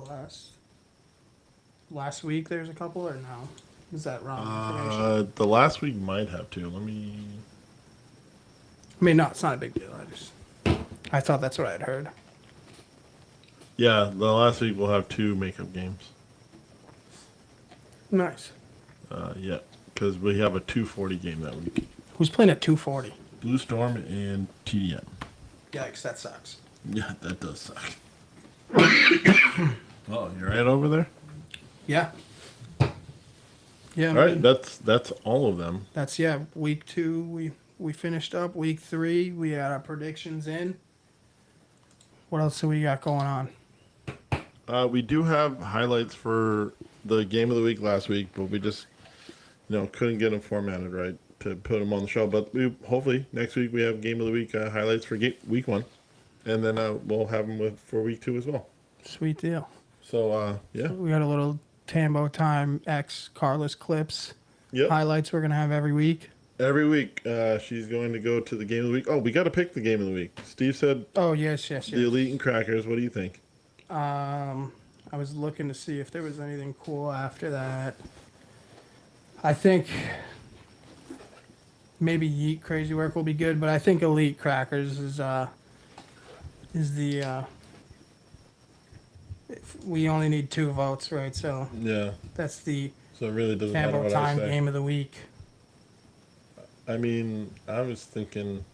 last week there's a couple, or no? Is that wrong information? The last week might have two. I mean, no, it's not a big deal. I thought that's what I'd heard. Yeah, the last week we'll have two makeup games. Nice. Yeah, because we have a 240 game that week. Who's playing at 240? Blue Storm and TDM. Yikes, that sucks. Yeah, that does suck. Oh, you're right over there? Yeah. Yeah. All right, that's all of them. That's week 2 we finished up. Week 3 we had our predictions in. What else do we got going on? We do have highlights for the game of the week last week, but we just couldn't get them formatted right to put them on the show. But hopefully next week we have game of the week highlights for week 1, and then we'll have them for week 2 as well. Sweet deal. So yeah, We got a little Tambo Time X Carlos clips yep. highlights we're gonna have every week. Every week she's going to go to the game of the week. Oh, we got to pick the game of the week. Steve said Oh yes. the Elite and Crackers. What do you think? I was looking to see if there was anything cool after that. I think maybe Yeet Crazy Work will be good, but I think Elite Crackers is is the. We only need 2 votes, right? So Yeah. that's the So it really doesn't matter Tambo what time I say. game of the week. I mean, I was thinking,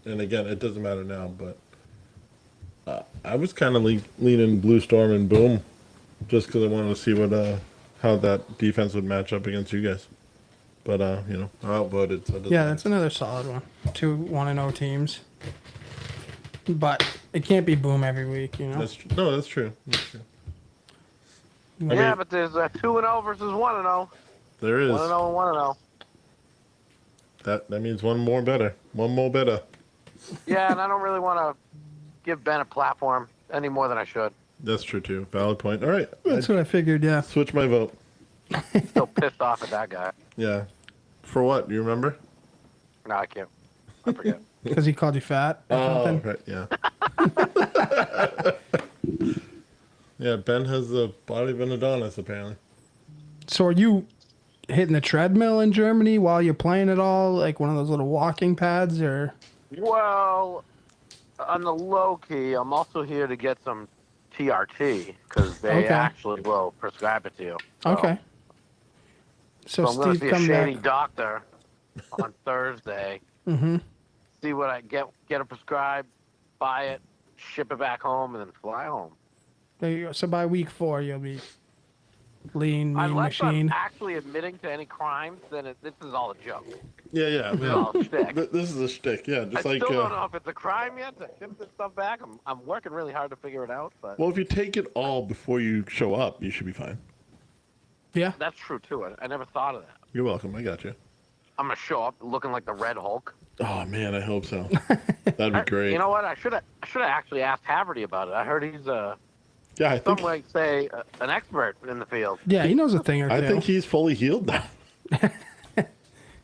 and again, it doesn't matter now, but I was kind of leaning Blue Storm and Boom, just because I wanted to see what how that defense would match up against you guys. But you know, I outvoted. So it doesn't Yeah, matter. that's another solid one. 2 1-0 teams. But it can't be Boom every week, you know. That's no, that's true. That's true. I Yeah, mean, but there's 2-0 versus 1-0. there is 1-0 and 1-0. that means one more better, one more better. Yeah, and I don't really want to give Ben a platform any more than I should. That's true too. Valid point. All right, That's I what I figured, yeah. switch my vote. Still pissed off at that guy. Yeah, for what? Do you remember? No, I can't. I forget. Because he called you fat or Oh, something. right, yeah. Yeah, Ben has the body of an Adonis, apparently. So are you hitting the treadmill in Germany while you're playing it all? Like one of those little walking pads or? Well, on the low key, I'm also here to get some TRT because they Okay. actually will prescribe it to you. So, Okay. So, So I'm going to Steve, see a come shady back. doctor on Thursday. Mm-hmm. See what I get it prescribed, buy it, ship it back home, and then fly home. There you go. So by week 4, you'll be lean, mean Unless machine. I'm actually admitting to any crimes, then this is all a joke. Yeah, yeah. This is yeah. all a shtick. This is a shtick, yeah. I Just like, still don't know if it's a crime yet to ship this stuff back. I'm working really hard to figure it out, but well, if you take it all before you show up, you should be fine. Yeah. that's true too. I never thought of that. You're welcome. I got you. I'm gonna show up looking like the Red Hulk. Oh man, I hope so. That'd be great. You know what? I should have actually asked Haverty about it. I heard he's yeah, I some think might say an expert in the field. Yeah, he knows a thing or two. I think he's fully healed now.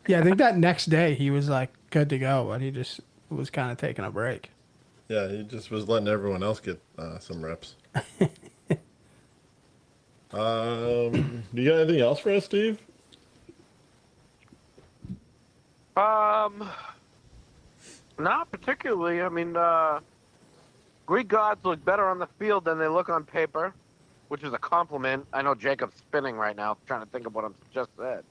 Yeah, I think that next day he was like good to go, but he just was kind of taking a break. Yeah, he just was letting everyone else get some reps. Do you got anything else for us, Steve? Not particularly. I mean, Greek gods look better on the field than they look on paper, which is a compliment. I know Jacob's spinning right now, trying to think of what I just said.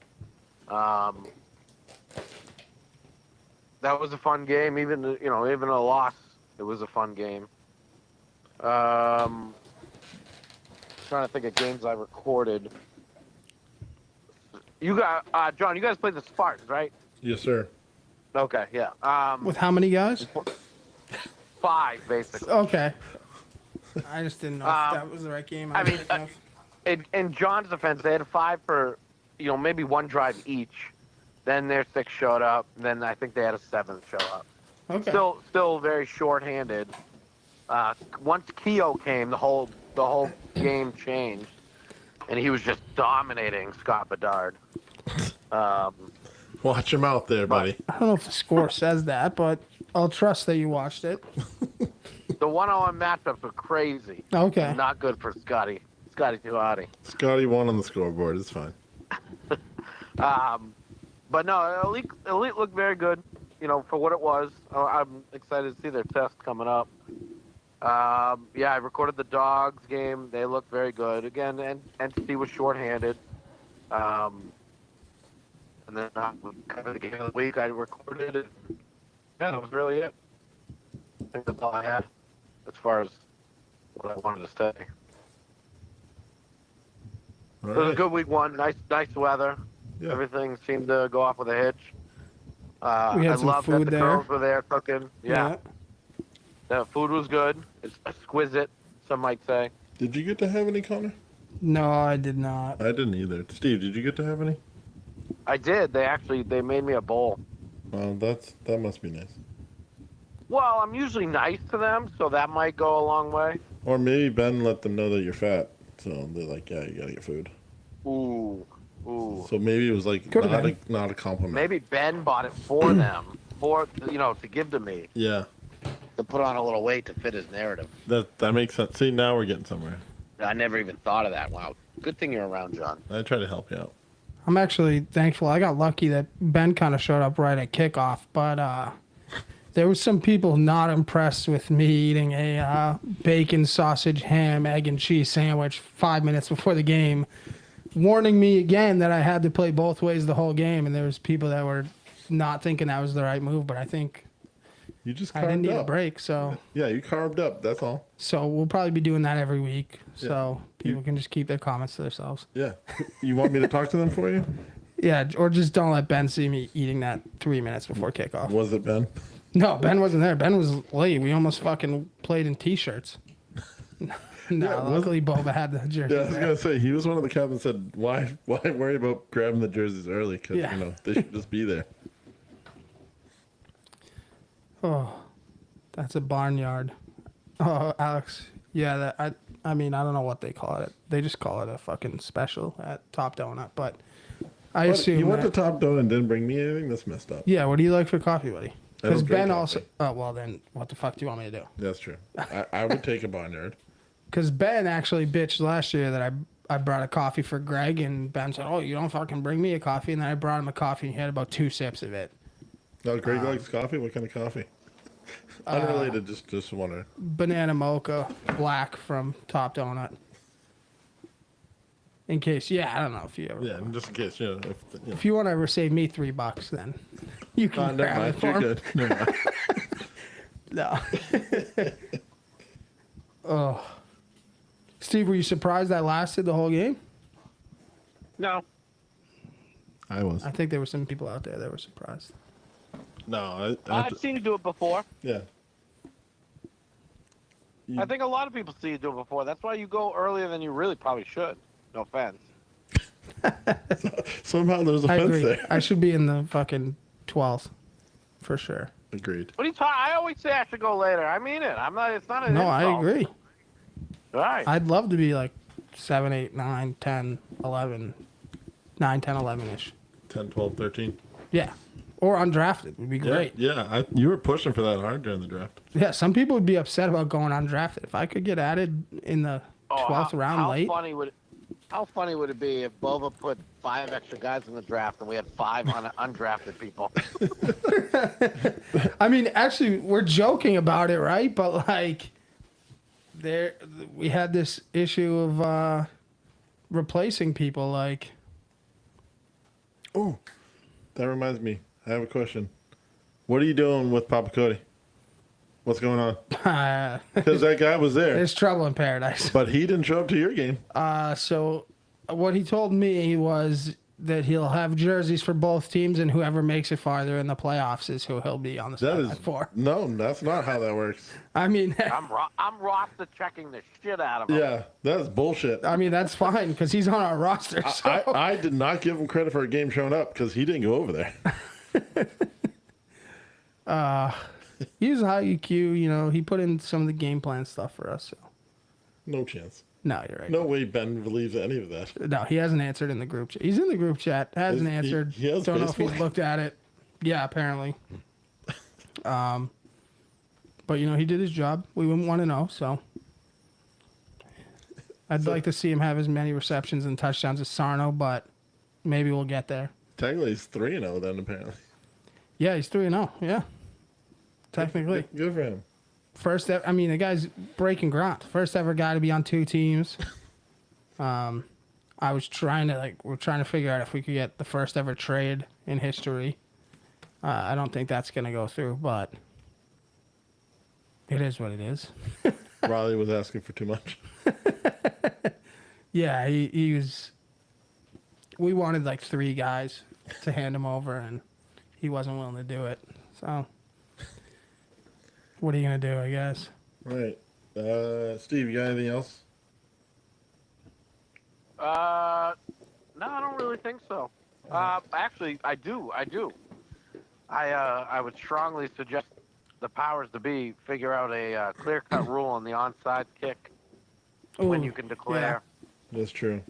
That was a fun game. Even a loss, it was a fun game. Trying to think of games I recorded. You got John. You guys played the Spartans, right? Yes, sir. Okay, yeah. With how many guys? 5 basically. Okay. I just didn't know if that was the right game. I was mean, thinking of. in John's defense, they had 5 for, maybe 1 drive each. Then their 6 showed up. Then I think they had a 7th show up. Okay. Still very short-handed. Once Keogh came, the whole game changed, and he was just dominating Scott Bedard. Watch your mouth there, buddy. I don't know if the score says that, but I'll trust that you watched it. The one-on-one matchups were crazy. Okay. Not good for Scotty Tuhati. Scotty won on the scoreboard. It's fine. But no, Elite looked very good, for what it was. I'm excited to see their test coming up. Yeah, I recorded the Dogs game. They looked very good. Again, NC was shorthanded. And then kind of the game of the week I recorded. And yeah, that was really it. I think that's all I had as far as what I wanted to say. All It was a right. good week 1. Nice weather. Yeah. Everything seemed to go off with a hitch. We had I some loved food that the there. girls were there cooking. Yeah. The food was good. It's exquisite, some might say. Did you get to have any, Connor? No, I did not. I didn't either. Steve, did you get to have any? I did. They made me a bowl. That must be nice. Well, I'm usually nice to them, so that might go a long way. Or maybe Ben let them know that you're fat, so they're like, yeah, you gotta get food. Ooh. So maybe it was like Could've been. not a compliment. Maybe Ben bought it for them, to give to me, Yeah, to put on a little weight to fit his narrative. that makes sense. See, now we're getting somewhere. I never even thought of that. Wow. Good thing you're around, John. I try to help you out. I'm actually thankful. I got lucky that Ben kind of showed up right at kickoff, but There was some people not impressed with me eating a bacon, sausage, ham, egg, and cheese sandwich 5 minutes before the game, warning me again that I had to play both ways the whole game. And there was people that were not thinking that was the right move, but I think You just I didn't carved need a up. break. So Yeah, you carved up. That's all. we'll probably be doing that every week. So Yeah. people can just keep their comments to themselves. Yeah. You want me to talk to them for you? Yeah, or just don't let Ben see me eating that 3 minutes before kickoff. Was it Ben? No, Ben wasn't there. Ben was late. We almost fucking played in t-shirts. No, Yeah, luckily Boba had the jersey. Yeah, I was gonna say he was one of the captains that said, "Why worry about grabbing the jerseys early? Because Yeah. they should just be there." Oh, that's a barnyard. Oh, Alex. Yeah, that I mean, I don't know what they call it. They just call it a fucking special at Top Donut, but I But assume you went to that, Top Donut and didn't bring me anything. That's messed up. yeah, what do you like for coffee, buddy? I Because don't drink Ben coffee. also. Oh well, then what the fuck do you want me to do? That's true. I would take a barnyard. Because Ben actually bitched last year that I brought a coffee for Greg, and Ben said, "Oh, you don't fucking bring me a coffee." And then I brought him a coffee, and he had about 2 sips of it. No, Greg likes coffee. What kind of coffee? Unrelated, just wondering. Banana mocha black from Top Donut. In case, yeah, I don't know if you ever. Yeah, just in case, If you want to ever save me $3, then you can never grab it mind. for You're him. good. Never mind. No. Oh, Steve, were you surprised that lasted the whole game? No. I was. I think there were some people out there that were surprised. No, I've seen you do it before. yeah. I think a lot of people see you do it before. That's why you go earlier than you really probably should. No offense. Somehow there's a I fence agree. there. I should be in the fucking 12th for sure. Agreed. What are you talking? I always say I should go later. I mean it. I'm not. It's not an No, insult. I agree. All right. I'd love to be like 7, 8, 9, 10, 11, 9, 10, 11-ish. 10, 12, 13. Yeah. Or undrafted would be great. Yeah, you were pushing for that hard during the draft. Yeah, some people would be upset about going undrafted. If I could get added in the 12th round how late. How funny would it be if Bova put 5 extra guys in the draft and we had 5 undrafted people? I mean, actually, we're joking about it, right? But like, we had this issue of replacing people. Like, Oh, that reminds me. I have a question. What are you doing with Papa Cody? What's going on? Because that guy was there, there's trouble in paradise. but he didn't show up to your game. So what he told me was that he'll have jerseys for both teams, and whoever makes it farther in the playoffs is who he'll be on the That sideline is for. no, that's not how that works. I mean, I'm roster checking the shit out of him. Yeah, that is bullshit. I mean that's fine because he's on our roster. So. I did not give him credit for a game showing up because he didn't go over there. He was high EQ, you know. He put in some of the game plan stuff for us. So No chance. no, you're right. No way Ben believes any of that. No, he hasn't answered in the group chat. He's in the group chat. Hasn't He- answered. he has Don't know if Facebook? he's looked at it. Yeah, apparently. But you know, he did his job. We wouldn't want to know, so. I'd like to see him have as many receptions and touchdowns as Sarno, but maybe we'll get there. Technically, he's 3-0 then, apparently. Yeah, he's 3-0. Yeah. Technically. Good for him. First ever, I mean, the guy's breaking ground. First ever guy to be on 2 teams. I was trying to, we're trying to figure out if we could get the first ever trade in history. I don't think that's going to go through, but it is what it is. Riley was asking for too much. Yeah, he was. We wanted 3 guys to hand him over, and he wasn't willing to do it. So, what are you going to do, I guess? Right. Steve, you got anything else? No, I don't really think so. Actually, I do. I would strongly suggest the powers to be figure out a clear-cut rule on the onside kick when Ooh, you can declare, That's true.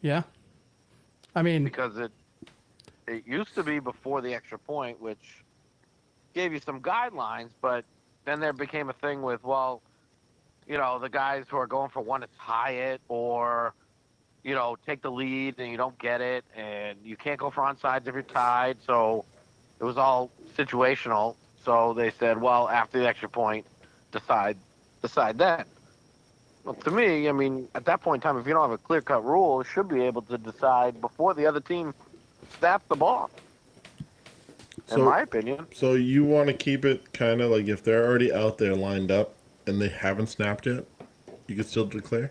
Yeah. I mean, because it used to be before the extra point, which gave you some guidelines, but then there became a thing with, well, you know, the guys who are going for one to tie it, or, you know, take the lead and you don't get it, and you can't go for onsides if you're tied. So It was all situational. So they said, well, after the extra point, decide then. Well, to me, I mean, at that point in time, if you don't have a clear-cut rule, you should be able to decide before the other team snaps the ball. In my opinion. So you want to keep it kind of like if they're already out there lined up and they haven't snapped yet, you can still declare?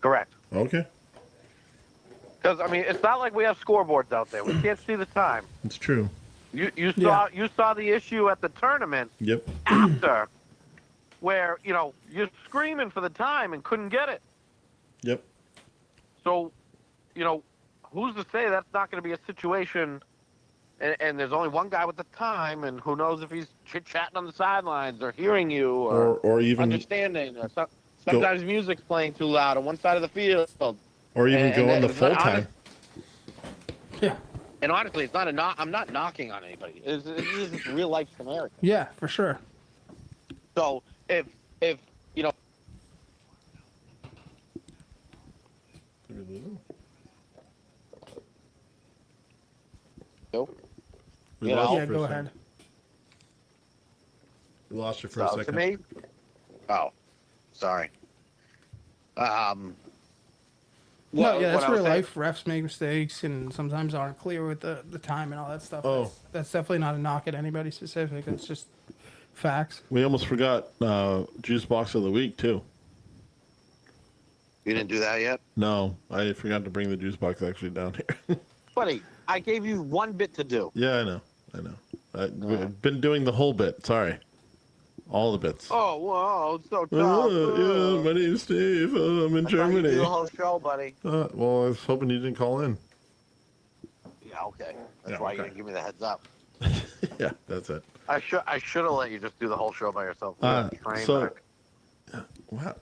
Correct. Okay. Because, I mean, it's not like we have scoreboards out there. We can't see the time. It's true. You saw the issue at the tournament Yep. after where, you know, you're screaming for the time and couldn't get it. Yep. So, you know, who's to say that's not going to be a situation and there's only one guy with the time, and who knows if he's chit-chatting on the sidelines or hearing you Or even understanding. Or sometimes music's playing too loud on one side of the field. or even going the full time. Yeah. And honestly, it's not I'm not knocking on anybody. It's just a real-life scenario. Yeah, for sure. So if you know. Did we lose him? Nope. We You lost know? you Yeah, for go a second. ahead. We lost you for a To second. me? Oh, sorry. No, Well, yeah, what that's I was real saying- life. Refs make mistakes and sometimes aren't clear with the time and all that stuff. Oh. That's definitely not a knock at anybody specific. It's just facts. We almost forgot Juice Box of the Week, too. You didn't do that yet? No, I forgot to bring the Juice Box actually down here. Buddy, I gave you one bit to do. Yeah, I know. We've been doing the whole bit. Sorry. All the bits. Oh, wow, it's so tough. Yeah, my name's Steve. I'm in I thought you Germany. did the whole show, buddy. Well, I was hoping you didn't call in. Yeah, okay. That's Yeah, why you okay. didn't give me the heads up. Yeah, that's it. I should have let you just do the whole show by yourself. Train so, wreck. wow.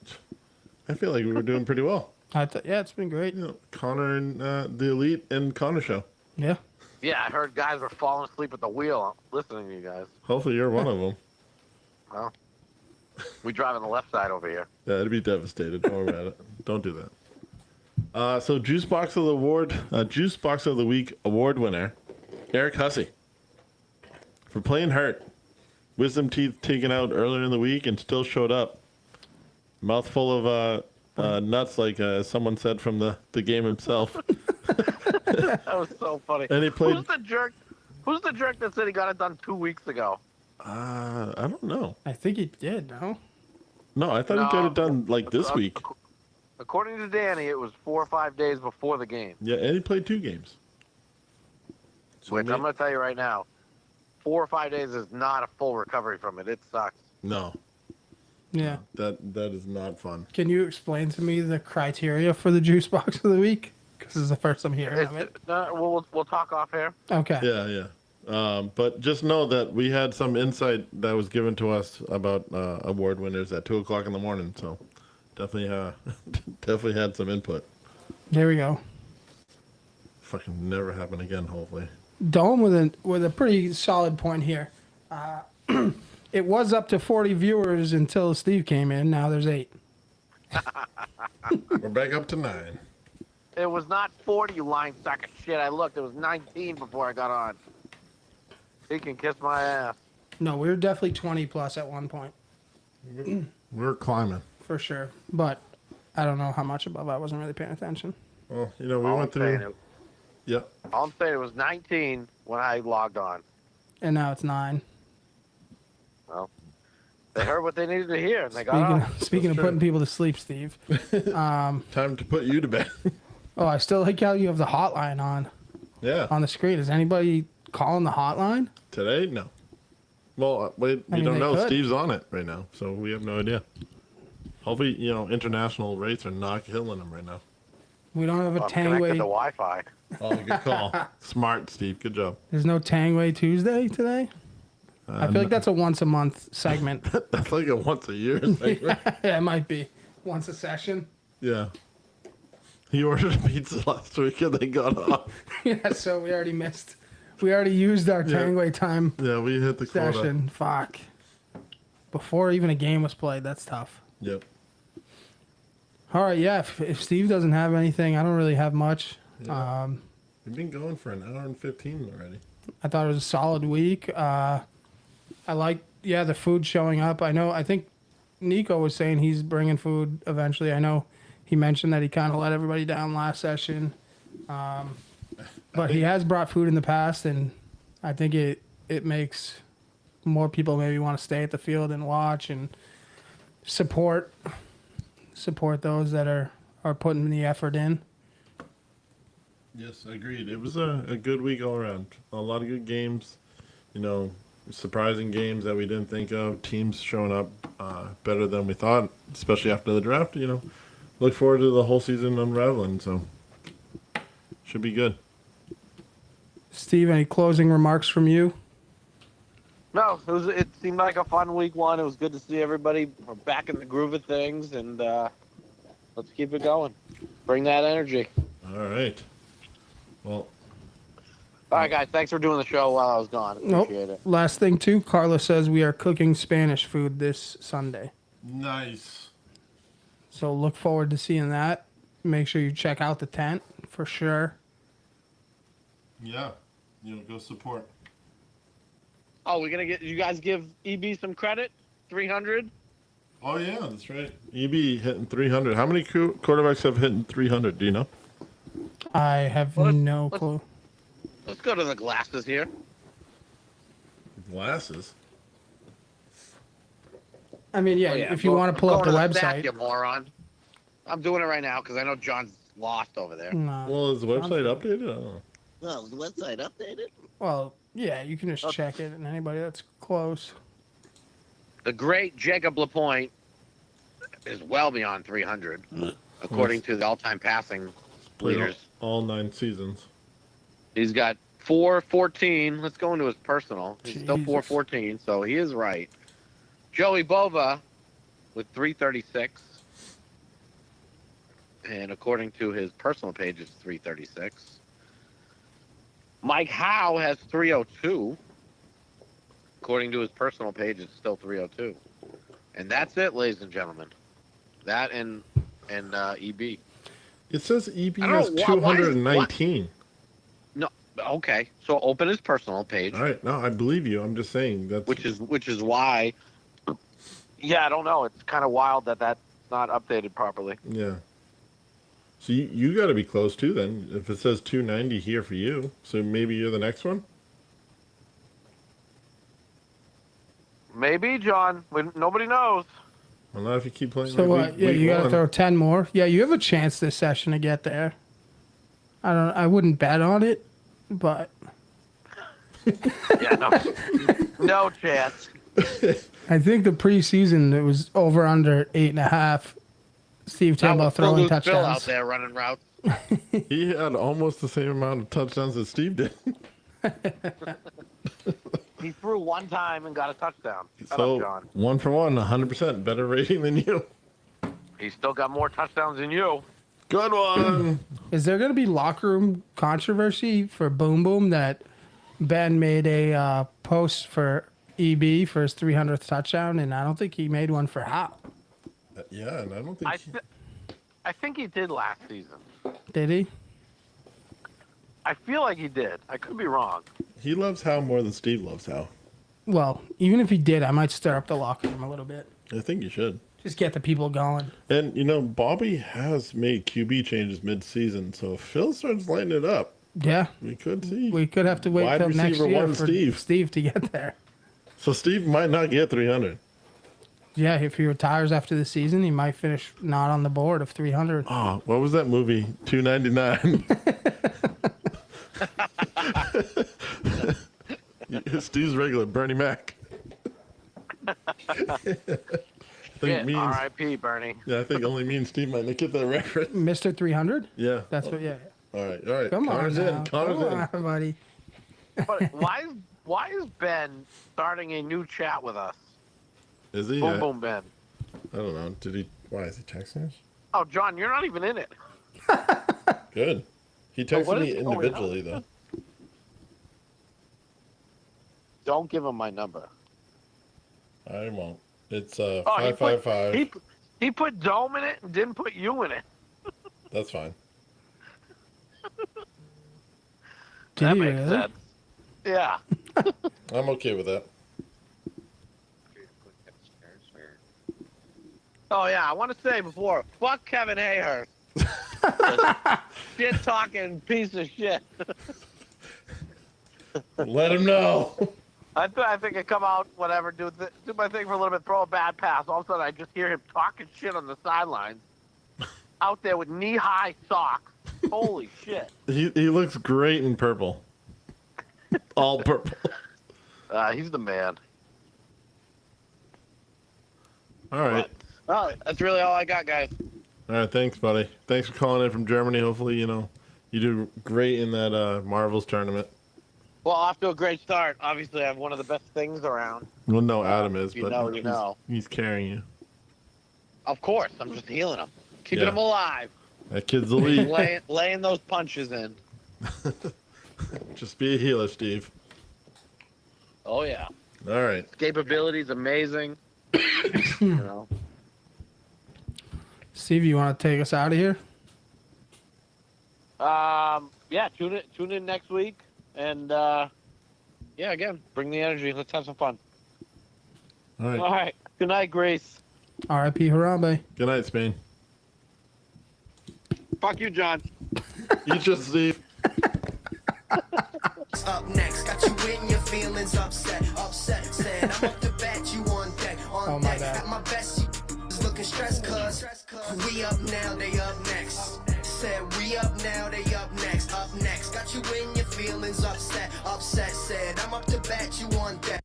I feel like we were doing pretty well. Yeah, it's been great. You know, Connor and the Elite and Connor show. Yeah. Yeah, I heard guys were falling asleep at the wheel listening to you guys. Hopefully you're one of them. Well, we drive on the left side over here. Yeah, I'd be devastated. Don't worry about it. Don't do that. So Juice Box of the Week award winner, Eric Hussey. For playing hurt. Wisdom teeth taken out earlier in the week and still showed up. Mouthful of nuts, like someone said from the game himself. That was so funny. And he played. Who's the jerk that said he got it done 2 weeks ago? I don't know. I think he did, no? No, I thought he got it done like this week. According to Danny, it was 4 or 5 days before the game. Yeah, and he played 2 games. So Which I'm going to tell you right now, 4 or 5 days is not a full recovery from it. It sucks. No, Yeah. that is not fun. Can you explain to me the criteria for the Juice Box of the Week? Because this is the first I'm hearing of it. We'll talk off air. Okay. Yeah. But just know that we had some insight that was given to us about award winners at 2:00 in the morning. So definitely had some input. There we go. Fucking never happen again. Hopefully. Dome with a pretty solid point here. It was up to 40 viewers until Steve came in. Now there's 8. We're back up to 9. It was not 40, you lying sack of shit. I looked. It was 19 before I got on. He can kiss my ass. No, we were definitely 20 plus at one point, We're climbing. for sure. But I don't know how much above. I wasn't really paying attention. Well, we went All I'm saying through. it- Yeah. all I'm saying it was 19 when I logged on. And now it's 9. Well, they heard what they needed to hear, and they got on. Speaking of true. putting people to sleep, Steve. Time to put you to bed. Oh, I still like how you have the hotline Yeah. on the screen. Is anybody calling the hotline? Today, no. Well, wait, I you mean, don't they know. could. Steve's on it right now, so we have no idea. Hopefully, international rates are not killing him right now. We don't have a I'm connected to Tangway. Wi-Fi. Oh, good call. Smart, Steve. Good job. There's no Tangway Tuesday today. I feel like that's a once a month segment. That's like a once a year thing. Right? Yeah, it might be once a session. Yeah. He ordered a pizza last week and they got off. Yeah, so we already missed. We already used our Yeah. Tangway time Yeah, we hit the quota. session. Fuck. Before even a game was played, that's tough. Yep. All right, yeah. If Steve doesn't have anything, I don't really have much. Yeah. We've been going for an hour and 15 already. I thought it was a solid week. I like, the food showing up. I think Nico was saying he's bringing food eventually. I know he mentioned that he kind of let everybody down last session. But he has brought food in the past, and I think it makes more people maybe want to stay at the field and watch and support those that are putting the effort in. Yes, agreed. It was a good week all around. A lot of good games, surprising games that we didn't think of. Teams showing up better than we thought, especially after the draft. Look forward to the whole season unraveling. So should be good. Steve, any closing remarks from you? No, it seemed like a fun week one. It was good to see everybody. We're back in the groove of things, and let's keep it going. Bring that energy. All right. Well. All right, guys. Thanks for doing the show while I was gone. Appreciate it. Last thing, too, Carla says we are cooking Spanish food this Sunday. Nice. So look forward to seeing that. Make sure you check out the tent for sure. Yeah. Go support. Oh, we're going to you guys give EB some credit? 300? Oh, yeah, that's right. EB hitting 300. How many quarterbacks have hit 300? Do you know? I have no clue. Let's go to the glasses here. Glasses? I mean, if you want to pull up the website. Stack, you moron. I'm doing it right now because I know John's lost over there. No. Well, is the website updated? I don't know. Well, is the website updated? Well, yeah, you can just check it, and anybody that's close. The great Jacob LaPointe is well beyond 300, according to the all-time passing leaders. All 9 seasons. He's got 414. Let's go into his personal. He's still Jesus. 414, so he is right. Joey Bova with 336. And according to his personal page, it's 336. Mike Howe has 302. According to his personal page, it's still 302. And that's it, ladies and gentlemen. That and EB. It says EB has 219. No, okay. So open his personal page. All right, no, I believe you. I'm just saying that. Which is why. Yeah, I don't know. It's kind of wild that that's not updated properly. Yeah. So you got to be close too then. If it says 290 here for you, so maybe you're the next one. Maybe, John. Nobody knows. Well, not if you keep playing. So like week you got to one. throw 10 more. Yeah, you have a chance this session to get there. I wouldn't bet on it, but Yeah, no chance. I think the preseason it was over under 8.5. Steve Tambo throwing Phil out touchdowns. there running routes. He had almost the same amount of touchdowns as Steve did. He threw one time and got a touchdown. Shut So up, John. 1 for 1, 100% better rating than you. He's still got more touchdowns than you. Good one. Is there going to be locker room controversy for Boom Boom that Ben made a post for EB for his 300th touchdown, and I don't think he made one for Hal. Yeah, and I don't think. I think he did last season. Did he? I feel like he did. I could be wrong. He loves Hal more than Steve loves Hal. Well, even if he did, I might stir up the locker room a little bit. I think you should. Just get the people going. And, Bobby has made QB changes mid-season, so if Phil starts lighting it up, Yeah. we could see. We could have to wait Wide till next receiver year one, for Steve. Steve to get there. So Steve might not get 300. Yeah, if he retires after the season, he might finish not on the board of 300. Oh, what was that movie? 299. Steve's regular, Bernie Mac. Yeah, means, R.I.P. Bernie. yeah, I think only me and Steve might get that reference. Mr. 300? Yeah. That's what, yeah. All right. Come Connor's on now. in. Connor's Come in. on, buddy. But why is Ben starting a new chat with us? Is he? Boom, boom, Ben. I don't know. Why is he texting us? Oh, John, you're not even in it. Good. He what texted me is going individually, though. Don't give him my number. I won't. It's Oh, 555. He put Dome in it and didn't put you in it. That's fine. Did that he makes really? sense. Yeah. I'm okay with that. Oh yeah, I want to say before, fuck Kevin Hayhurst. Shit talking piece of shit. Let him know. I think I come out, whatever, do my thing for a little bit, throw a bad pass. All of a sudden, I just hear him talking shit on the sidelines, out there with knee-high socks. Holy shit! He looks great in purple. All purple. He's the man. All right. Oh, that's really all I got, guys. All right. Thanks, buddy. Thanks for calling in from Germany. Hopefully, you do great in that Marvels tournament. Well, off to a great start. Obviously, I have one of the best things around. Well, no, Adam is, you but know, you know. he's carrying you. Of course, I'm just healing him, keeping him alive, That kid's elite. laying those punches in. Just be a healer, Steve. Oh yeah. All right. Escapability is amazing. You know. Steve, you want to take us out of here? Yeah. Tune in next week, and yeah, again, bring the energy. Let's have some fun. All right. All right. Good night, Grace. R.I.P. Harambe. Good night, Spain. Fuck you, John. You just, Steve. Up next, got you in your feelings upset. Said I'm up to bat, you on deck. Oh, my bad. At my best, you is looking stressed, cuz we up now, they up next. Said we up now, they up next. Got you in your feelings upset. Said I'm up to bat, you on deck.